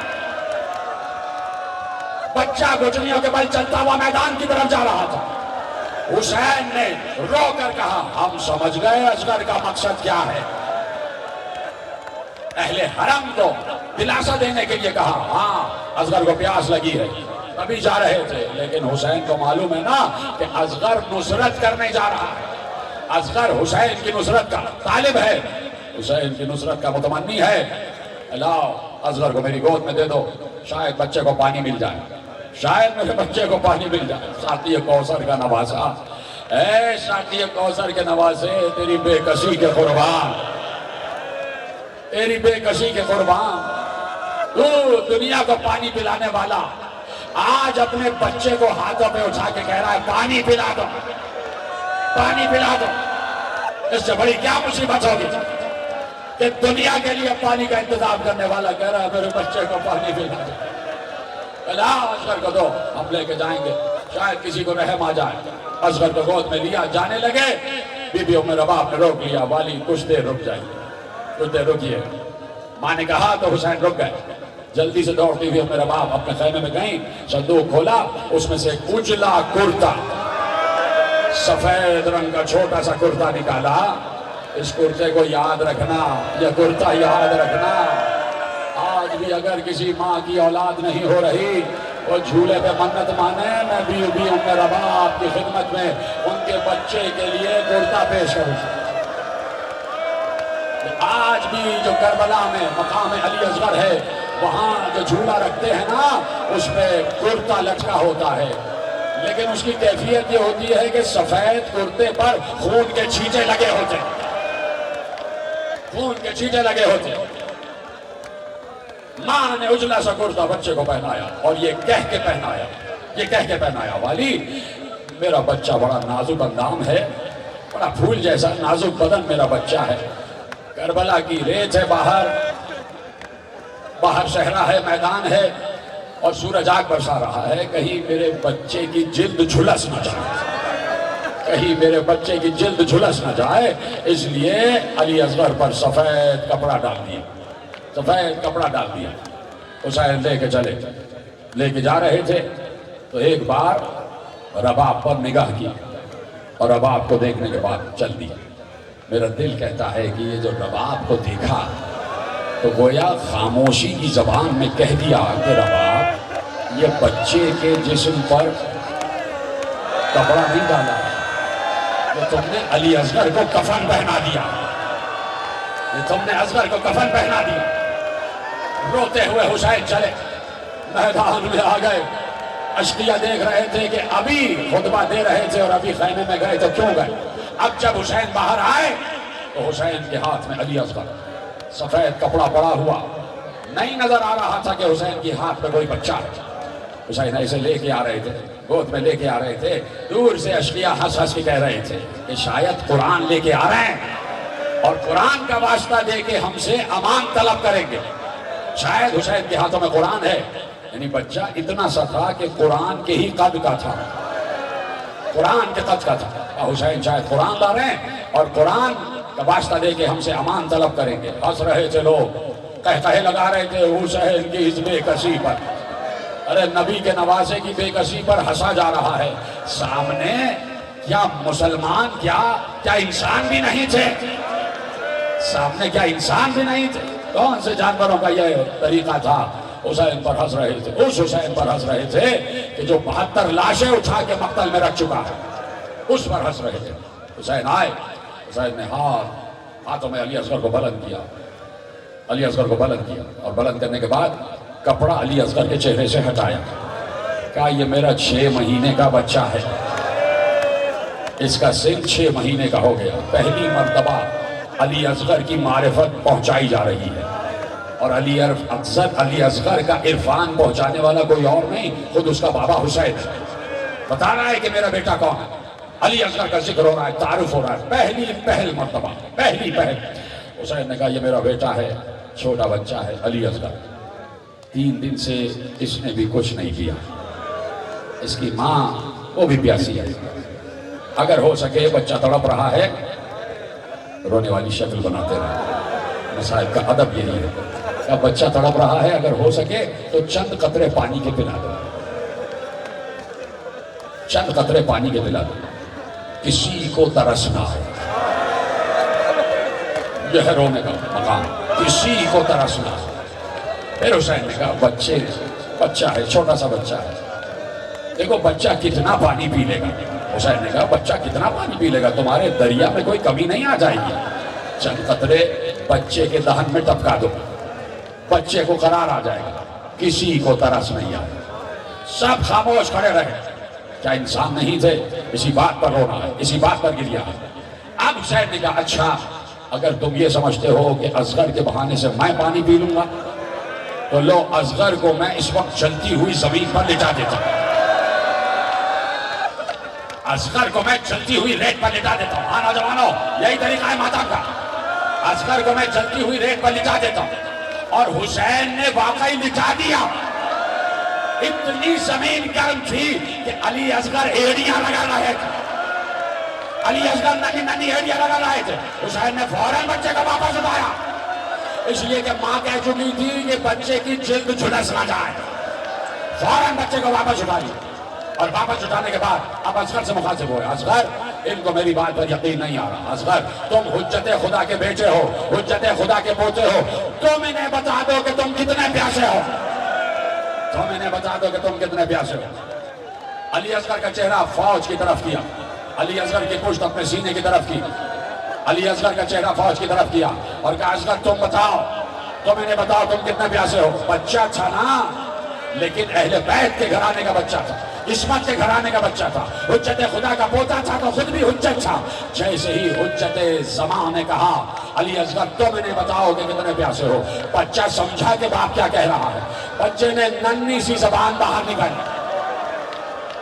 بچہ گھٹنیوں کے بل چلتا ہوا میدان کی طرف جا رہا تھا. حسین نے رو کر کہا ہم سمجھ گئے اصغر کا مقصد کیا ہے. اہل حرم کو دلاسا دینے کے لیے کہا ہاں اصغر کو پیاس لگی ہے، ابھی جا رہے تھے. لیکن حسین کو معلوم ہے نا کہ اصغر نصرت کرنے جا رہا ہے. اصغر حسین کی نصرت کا طالب ہے، حسین کی نصرت کا متمنی ہے. لاؤ اصغر کو میری گود میں دے دو، شاید بچے کو پانی مل جائے، شاید میرے بچے کو پانی مل جائے. ساقی کوثر کا نواسا، اے ساقی کوثر کے نواسے، تیری بے کسی کے قربان، تیری بے کسی کے قربان. تو دنیا کو پانی پلانے والا آج اپنے بچے کو ہاتھوں میں اٹھا کے کہہ رہا ہے پانی پلا دو، پانی پلا دو. اس سے بڑی کیا مصیبت ہوگی کہ دنیا کے لیے پانی کا انتظام کرنے والا کہہ رہا ہے میرے بچے کو پانی پلا دو. اصغر کو دو، ہم لے کے جائیں گے، شاید کسی کو رحم آ جائے. اصغر کو گود میں لیا، جانے لگے. بی بی ام رباب نے روک لیا، والی کچھ دیر رک جائیے، کچھ دیر رکیے. ماں نے کہا تو حسین رک گئے. جلدی سے دوڑتی ہوئی ام رباب اپنے خیمے میں گئیں، صندوق کھولا، اس میں سے ایک اجلا کرتا، سفید رنگ کا چھوٹا سا کرتا نکالا. اس کرتے کو یاد رکھنا، یہ کرتا یاد رکھنا. آج بھی اگر کسی ماں کی اولاد نہیں ہو رہی وہ جھولے پہ منت مانے، میں بی بی ام رباب کی خدمت میں ان کے بچے کے لیے کرتا پیش کروں. آج بھی جو کربلا میں مقام علی اصغر ہے وہاں جو جھولا رکھتے ہیں نا اس پہ کرتا لٹکا ہوتا ہے، لیکن اس کی کیفیت یہ ہوتی ہے کہ سفید کرتے پر خون کے چھینٹے لگے ہوتے ہیں، خون کے چھینٹے لگے ہوتے ہیں. ماں نے اجلا سا کرتا بچے کو پہنایا اور یہ کہہ کے پہنایا، یہ کہہ کے پہنایا والی میرا بچہ بڑا نازک اندام ہے، بڑا پھول جیسا نازک بدن میرا بچہ ہے. کربلا کی ریت ہے، باہر صحرا ہے، میدان ہے اور سورج آگ برسا رہا ہے. کہیں میرے بچے کی جلد جھلس نہ جائے، کہیں میرے بچے کی جلد جھلس نہ جائے، اس لیے علی اصغر پر سفید کپڑا ڈال دیا، سفید کپڑا ڈال دیا. حسین لے کے چلے، لے کے جا رہے تھے تو ایک بار رباب پر نگاہ کی اور رباب کو دیکھنے کے بعد چل دیا. میرا دل کہتا ہے کہ یہ جو رباب کو دیکھا تو گویا خاموشی کی زبان میں کہہ دیا کہ رباب یہ بچے کے جسم پر کپڑا نہیں ڈالا، یہ تم نے علی اصغر کو کفن پہنا دیا، یہ تم نے اصغر کو کفن پہنا دیا. روتے ہوئے حسین چلے، میدان میں آ گئے. اشقیہ دیکھ رہے تھے کہ ابھی خطبہ دے رہے تھے اور ابھی خیمے میں گئے تو کیوں گئے. اب جب حسین باہر آئے تو حسین کے ہاتھ میں علی اصغر، سفید کپڑا پڑا ہوا، نہیں نظر آ رہا تھا کہ حسین کے ہاتھ میں کوئی بچہ ہے. حسین ایسے لے کے آ رہے تھے، گود میں لے کے آ رہے تھے. دور سے اشقیہ ہنس ہنس کے کہہ رہے تھے کہ شاید قرآن لے کے آ رہے ہیں اور قرآن کا واسطہ دے کے ہم سے امان طلب کریں گے. شاید حسین کے ہاتھوں میں قرآن ہے. یعنی بچہ اتنا سا تھا کہ قرآن کے ہی قد کا تھا، قرآن کے قد کا تھا. حسین شاید قرآن لا رہے ہیں اور قرآن کا واسطہ دے کے ہم سے امان طلب کریں گے. ہنس رہے تھے لوگ، کہے لگا رہے تھے حسین کی اس بے کسی پر، ارے نبی کے نواسے کی بے کسی پر ہنسا جا رہا ہے. سامنے کیا مسلمان کیا انسان بھی نہیں تھے؟ سامنے کیا انسان بھی نہیں تھے؟ کون سے جانوروں کا یہ طریقہ تھا؟ حسین پر ہنس رہے تھے، اس حسین پر ہنس رہے تھے کہ جو 72 لاشیں اٹھا کے مقتل میں رکھ چکا ہے، اس پر ہنس رہے تھے. حسین آئے، حسین نے ہاتھوں میں علی اصغر کو بلند کیا، علی اصغر کو بلند کیا اور بلند کرنے کے بعد کپڑا علی اصغر کے چہرے سے ہٹایا. کہا یہ میرا 6 مہینے کا بچہ ہے، اس کا سن 6 مہینے کا ہو گیا. پہلی مرتبہ علی اصغر کی معرفت پہنچائی جا رہی ہے، اور علی اصغر کا عرفان پہنچانے والا کوئی اور نہیں، خود اس کا بابا حسین بتا رہا ہے کہ میرا بیٹا کون ہے. علی اصغر کا ذکر ہو رہا ہے، تعارف ہو رہا ہے. پہلی مرتبہ حسین نے کہا یہ میرا بیٹا ہے، چھوٹا بچہ ہے علی اصغر. 3 دن سے اس نے بھی کچھ نہیں کیا. اس کی ماں وہ بھی پیاسی ہے. اگر ہو سکے بچہ تڑپ رہا ہے رونے والی شکل بناتے رہے. مصائب کا ادب یہی ہے کہ بچہ تڑپ رہا ہے، اگر ہو سکے تو چند قطرے پانی کے پلا دو، چند قطرے پانی کے پلا دو. کسی کو ترس نہ ہو، یہ ہے رونے کا مقام. کسی کو ترس نہ ہو. پھر حسین نے کہا بچہ ہے، چھوٹا سا بچہ ہے، دیکھو بچہ کتنا پانی پی لے گا. حسین نے کہا بچہ کتنا پانی پی لے گا، تمہارے دریا میں کوئی کمی نہیں آ جائے گی. چند قطرے بچے کے دہن میں ٹپکا دو، بچے کو قرار آ جائے گا. کسی کو ترس نہیں آئے. سب خاموش کھڑے رہے. کیا انسان نہیں تھے؟ اسی بات پر رونا ہے، اسی بات پر گریا ہے. اب حسین نے کہا اچھا اگر تم یہ سمجھتے ہو کہ اصغر کے بہانے سے میں پانی پی لوں گا تو لو اصغر کو میں اس وقت چلتی ہوئی زمین پر لٹا دیتا ہوں. اصغر کو میں چلتی ہوئی ریت پر لٹا دیتا ہوں. آنا جوانو یہی طریقہ ہے ماتم کا. اصغر کو میں چلتی ہوئی ریت پر لٹا دیتا ہوں. اور حسین نے واقعی لٹا دیا. اتنی زمین گرم تھی کہ علی اصغر ایڑیاں لگا رہے تھے. علی اصغر ننی ایڑیاں لگا رہے تھے. حسین نے فوراً بچے کو واپس اٹھایا، اس لیے کہ ماں کہہ چکی تھی کہ بچے کی جلد جھلس نہ جائے. فوراً بچے کو واپس اٹھائی، اور واپس اٹھانے کے بعد اب اصغر سے مخاطب ہوئے. اصغر ان کو میری بات پر یقین نہیں آ رہا. اصغر تم حجت خدا کے بیٹے ہو، حجت خدا کے پوتے ہو، تم انہیں بتا دو کہ تم کتنے پیاسے ہو. تم انہیں بتا دو کہ تم کتنے پیاسے ہو. علی اصغر کا چہرہ فوج کی طرف کیا، علی اصغر کی پشت اپنے سینے کی طرف کی. علی اصغر کا چہرہ فوج کی طرف کیا اور کہا اصغر تم بتاؤ، تم انہیں بتاؤ تم کتنے پیاسے ہو. بچہ تھا نا، لیکن اہل بیت کے گھرانے کا بچہ تھا، عصمت کے گھرانے کا بچہ تھا، حجت خدا کا پوتا تھا تو خود بھی حجت تھا. جیسے ہی حجت زمان نے کہا علی اصغر تم انہیں بتاؤ کہ کتنے پیاسے ہو، بچہ سمجھا کہ باپ کیا کہہ رہا ہے. بچے نے ننھی سی زبان باہر نکالی،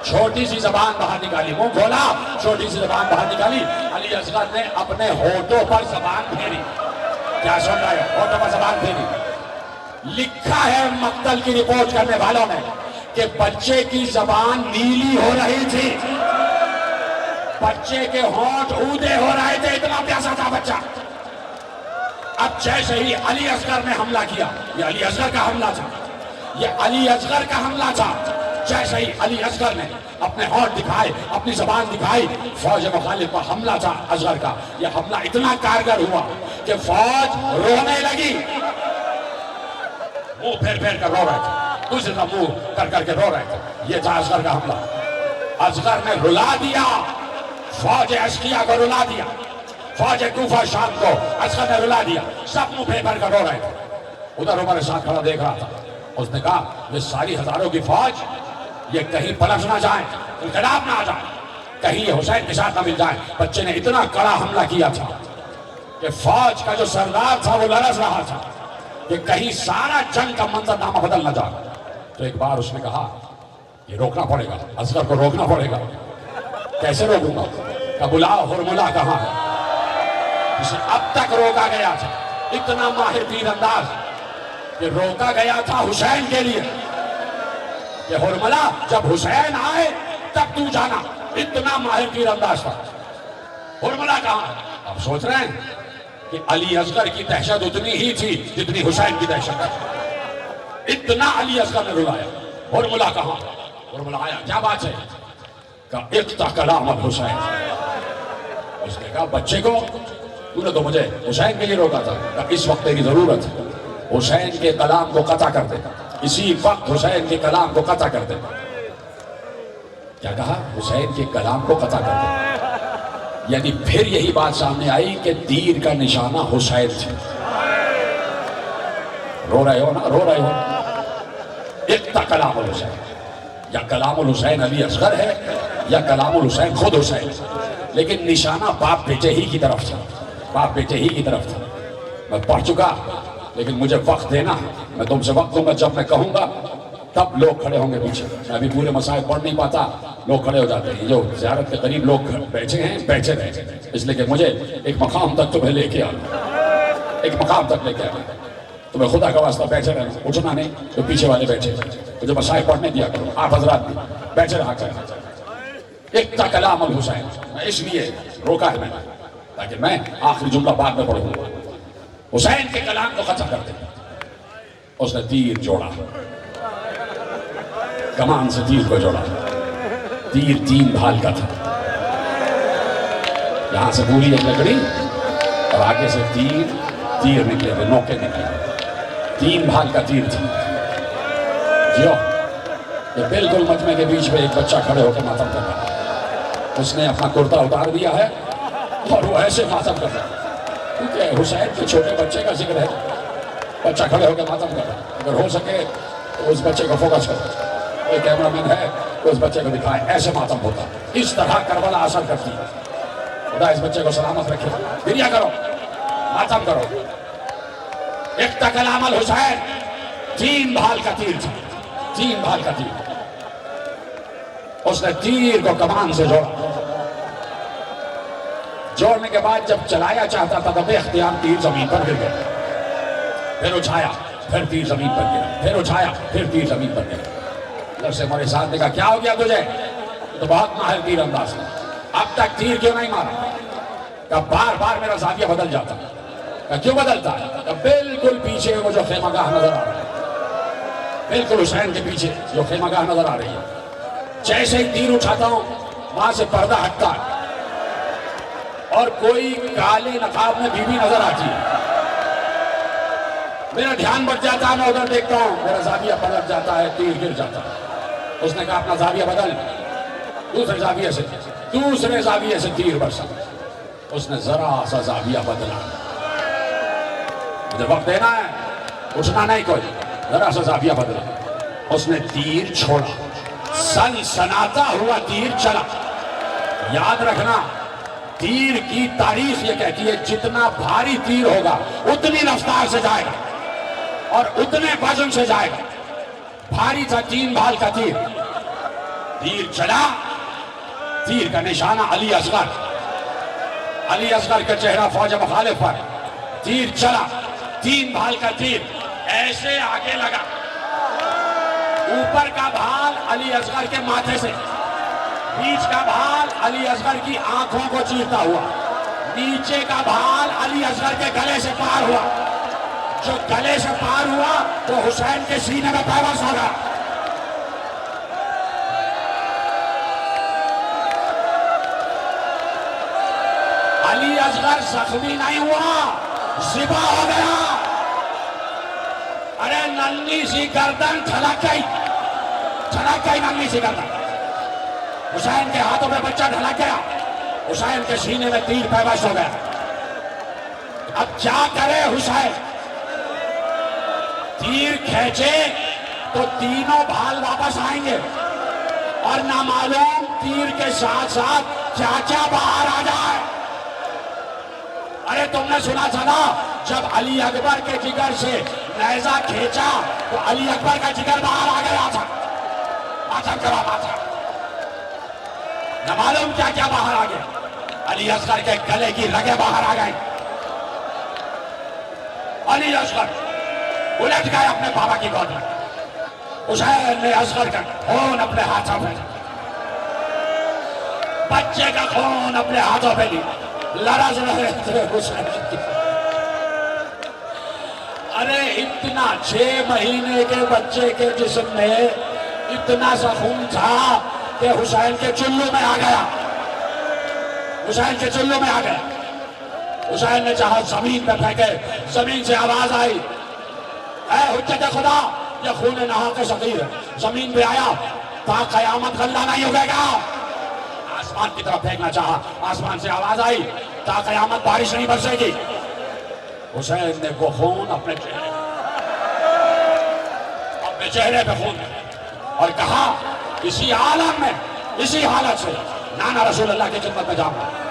چھوٹی سی زبان باہر نکالی، منہ کھولا، چھوٹی سی زبان باہر نکالی. علی اصغر نے اپنے ہونٹوں پر زبان پھیری. کیا سن رہے ہو؟ ہونٹوں پر زبان پھیری. لکھا ہے مقتل کی رپورٹ کرنے والوں نے کہ بچے کی زبان نیلی ہو رہی تھی، بچے کے ہونٹ اودے ہو رہے تھے، اتنا پیاسا تھا بچہ. اب جیسے ہی علی اصغر نے حملہ کیا، یہ علی اصغر کا حملہ تھا، یہ علی اصغر کا حملہ تھا. جیسے ہی علی اصغر نے اپنے ہونٹ دکھائے، اپنی زبان دکھائی، فوج مخالف پر حملہ تھا اصغر کا. یہ حملہ اتنا کارگر ہوا کہ فوج رونے لگی، منہ پھیر پھیر کر رو رہے تھے، دوسرے کا منہ کر کر کے رو رہے تھے. یہ تھا اصغر کا حملہ. اصغر نے رلا دیا فوج اشقیہ کو، رلا دیا فوج کوفہ شام کو. اصغر نے رلا دیا، سب منہ پھیر پھیر کر رو رہے تھے. ادھر عمر ساتھ کھڑا دیکھ رہا تھا. اس نے کہا یہ ساری ہزاروں کی فوج یہ کہیں پلٹ نہ جائیں، انقلاب نہ آ جائے، کہیں یہ حسین کے ساتھ نہ مل جائیں. بچے نے اتنا کڑا حملہ کیا تھا کہ فوج کا جو سردار تھا وہ لرز رہا تھا کہ کہیں سارا جنگ کا منظر نامہ بدل نہ جائے. تو ایک بار اس نے کہا یہ روکنا پڑے گا، اصغر کو روکنا پڑے گا. کیسے روکوں گا؟ کہ بلاؤ ہرملہ کہاں ہے، اسے اب تک روکا گیا تھا. اتنا ماہر تیر انداز کہ روکا گیا تھا حسین کے لیے کہ ہرملہ جب حسین آئے تب تو جانا. اتنا ماہر تیر انداز تھا. ہرملہ کہاں ہے؟ اب سوچ رہے ہیں کہ علی اصغر کی دہشت اتنی ہی تھی جتنی حسین کی دہشت ہے. اتنا علی اصغر نے رلایا. ہرملہ کہاں؟ ہرملہ آیا. کیا بات ہے؟ کہا اقطع کلام الحسین. اس نے کہا بچے کو تو نے تو مجھے حسین کے لیے روکا تھا. کہا اس وقت تیری ضرورت ہے، حسین کے کلام کو قطع کر دے. اسی وقت حسین کے کلام کو قطع کر دے. کیا کہا؟ حسین کے کلام کو قطع کر دے. یعنی پھر یہی بات سامنے آئی کہ تیر کا نشانہ حسین تھے. رو رہے ہو نا، رو رہے ہو. اقطع کلام الحسین. یا کلام الحسین علی اصغر ہے یا کلام الحسین خود حسین. لیکن نشانہ باپ بیٹے ہی کی طرف تھا، باپ بیٹے ہی کی طرف تھا۔ میں پڑھ چکا، لیکن مجھے وقت دینا، میں تم سے وقت دوں گا، جب میں کہوں گا تب لوگ کھڑے ہوں گے پیچھے۔ میں ابھی پورے مسائل پڑھ نہیں پاتا، لوگ کھڑے ہو جاتے ہیں۔ جو زیارت کے قریب لوگ بیٹھے ہیں بیٹھے رہے، اس لیے کہ مجھے ایک مقام تک تمہیں لے کے آنا، ایک مقام تک لے کے آنا۔ تمہیں خدا کا واسطہ بیٹھے رہنا، اٹھنا نہیں، تو پیچھے والے بیٹھے مجھے مسائل پڑھنے دیا کرو، آپ حضرات بھی بیٹھے رہا کریں۔ اقتا کلام الحسین، میں اس لیے روکا ہے میں نے تاکہ میں آخری جملہ بعد میں پڑھوں گا۔ حسین کے کلام کو ختم کر دیں۔ اس نے تیر جوڑا، کمان سے تیر کو جوڑا، تیر 3 بھال کا تھا، یہاں سے پوری ایک لکڑی اور آگے سے تیر نکلے تھے، نوکے نکلے، 3 بھال کا تیر تھا۔ جیو یہ بالکل مجمع کے بیچ میں ایک بچہ کھڑے ہو کے ماتم کر رہا ہے، اس نے اپنا کرتا اتار دیا ہے اور وہ ایسے ماتم کر رہا ہے، کیونکہ حسین کے چھوٹے بچے کا ذکر ہے، بچہ کھڑے ہو کے ماتم کر رہا ہے۔ اگر ہو سکے تو اس بچے کو فوکس کرو، کوئی کیمرہ مین ہے تو اس بچے کو دکھائے، ایسے ماتم ہوتا، اس طرح کربلا اثر کرتی ہے۔ خدا اس بچے کو سلامت رکھے، گریہ کرو، ماتم کرو۔ اقتا کلام الحسین، 3 بھال کا تیر تھا، 3 بھال کا تیر۔ اس نے تیر کو کمان سے جوڑا، جوڑنے کے بعد جب چلایا چاہتا تھا تو بے اختیار تیر زمین پر گر گیا، پھر اچھایا، پھر تیر زمین پر گرا، پھر اچھایا، پھر تیر زمین پر گرا۔ لفظ ہمارے ساتھ نے کہا کیا ہو گیا تجھے؟ تو بہت ماہر تیر انداز ہے، اب تک تیر کیوں نہیں مارا؟ کہا بار بار میرا زاویہ بدل جاتا۔ کہا کیوں بدلتا ہے؟ کہا بالکل پیچھے وہ جو خیمہ گاہ نظر آ رہا ہے، بالکل حسین کے پیچھے جو خیمہ گاہ نظر آ رہی ہے، جیسے ہی تیر اٹھاتا ہوں وہاں سے پردہ ہٹتا ہے اور کوئی کالے نقاب میں بیوی نظر آتی ہے، میرا دھیان بٹ جاتا ہے، میں ادھر دیکھتا ہوں، میرا زاویہ پلٹ جاتا ہے، تیر گر جاتا ہے۔ اس نے کہا اپنا زاویہ بدل، دوسرے زاویے سے تیر برسا۔ اس نے ذرا سا زاویہ بدلا، مجھے وقت دینا ہے، اٹھنا نہیں کوئی، ذرا سا زاویہ بدلا، اس نے تیر چھوڑا، سنسناتا ہوا تیر چلا۔ یاد رکھنا تیر کی تاریخ یہ کہتی ہے جتنا بھاری تیر ہوگا اتنی رفتار سے جائے گا اور اتنے وزن سے جائے گا۔ بھاری تھا 3 بھال کا تیر، تیر چلا، تیر کا نشانہ علی اصغر، علی اصغر کا چہرہ فوج مخالف پر، تیر چلا، 3 بھال کا تیر ایسے آگے لگا، اوپر کا بھال علی اصغر کے ماتھے سے، بیچ کا بھال علی اصغر کی آنکھوں کو چیرتا ہوا، نیچے کا بھال علی اصغر کے گلے سے پار ہوا، جو گلے سے پار ہوا تو حسین کے سینے میں پیوست ہو گیا۔ علی اصغر زخمی نہیں ہوا، ذبح ہو گیا۔ ارے ننھی سی گردن ڈھلک گئی ننھی سی گردن، حسین کے ہاتھوں میں بچہ ڈھلک گیا، حسین کے سینے میں تیر پیوست ہو گیا۔ اب کیا کرے حسین؟ تیر کھینچے تو تینوں بھال واپس آئیں گے اور نہ معلوم تیر کے ساتھ ساتھ کیا کیا باہر آ جائے۔ ارے تم نے سنا تھا نا جب علی اکبر کے جگر سے نیزہ کھینچا تو علی اکبر کا جگر باہر آ گیا تھا، ماتم کرا ماتم، نہ معلوم کیا کیا باہر آ گیا۔ علی اصغر کے گلے کی رگیں باہر آ گئی، علی اصغر الٹ گئے اپنے بابا کی گود میں، حسین نے اصغر کا خون اپنے ہاتھوں پہ، بچے کا خون اپنے ہاتھوں پہ لیا، لرز رہے تھے حسین کی۔ ارے اتنا 6 مہینے کے بچے کے جسم میں اتنا سا خون تھا کہ حسین کے چلو میں آ گیا، حسین کے چلو میں آ گیا۔ حسین نے چاہا زمین پہ پھینکے، زمین سے آواز آئی، اے حجت خدا یہ خون نہا صغیر ہے، زمین پہ آیا تا قیامت غلہ نہیں اگے گا۔ آسمان کی طرف پھینکنا چاہا، آسمان سے آواز آئی تا قیامت بارش نہیں برسے گی۔ حسین نے وہ خون اپنے چہرے پہ خون اور کہا اسی عالم میں، اسی حالت سے نانا رسول اللہ کی خدمت میں جاؤں گا.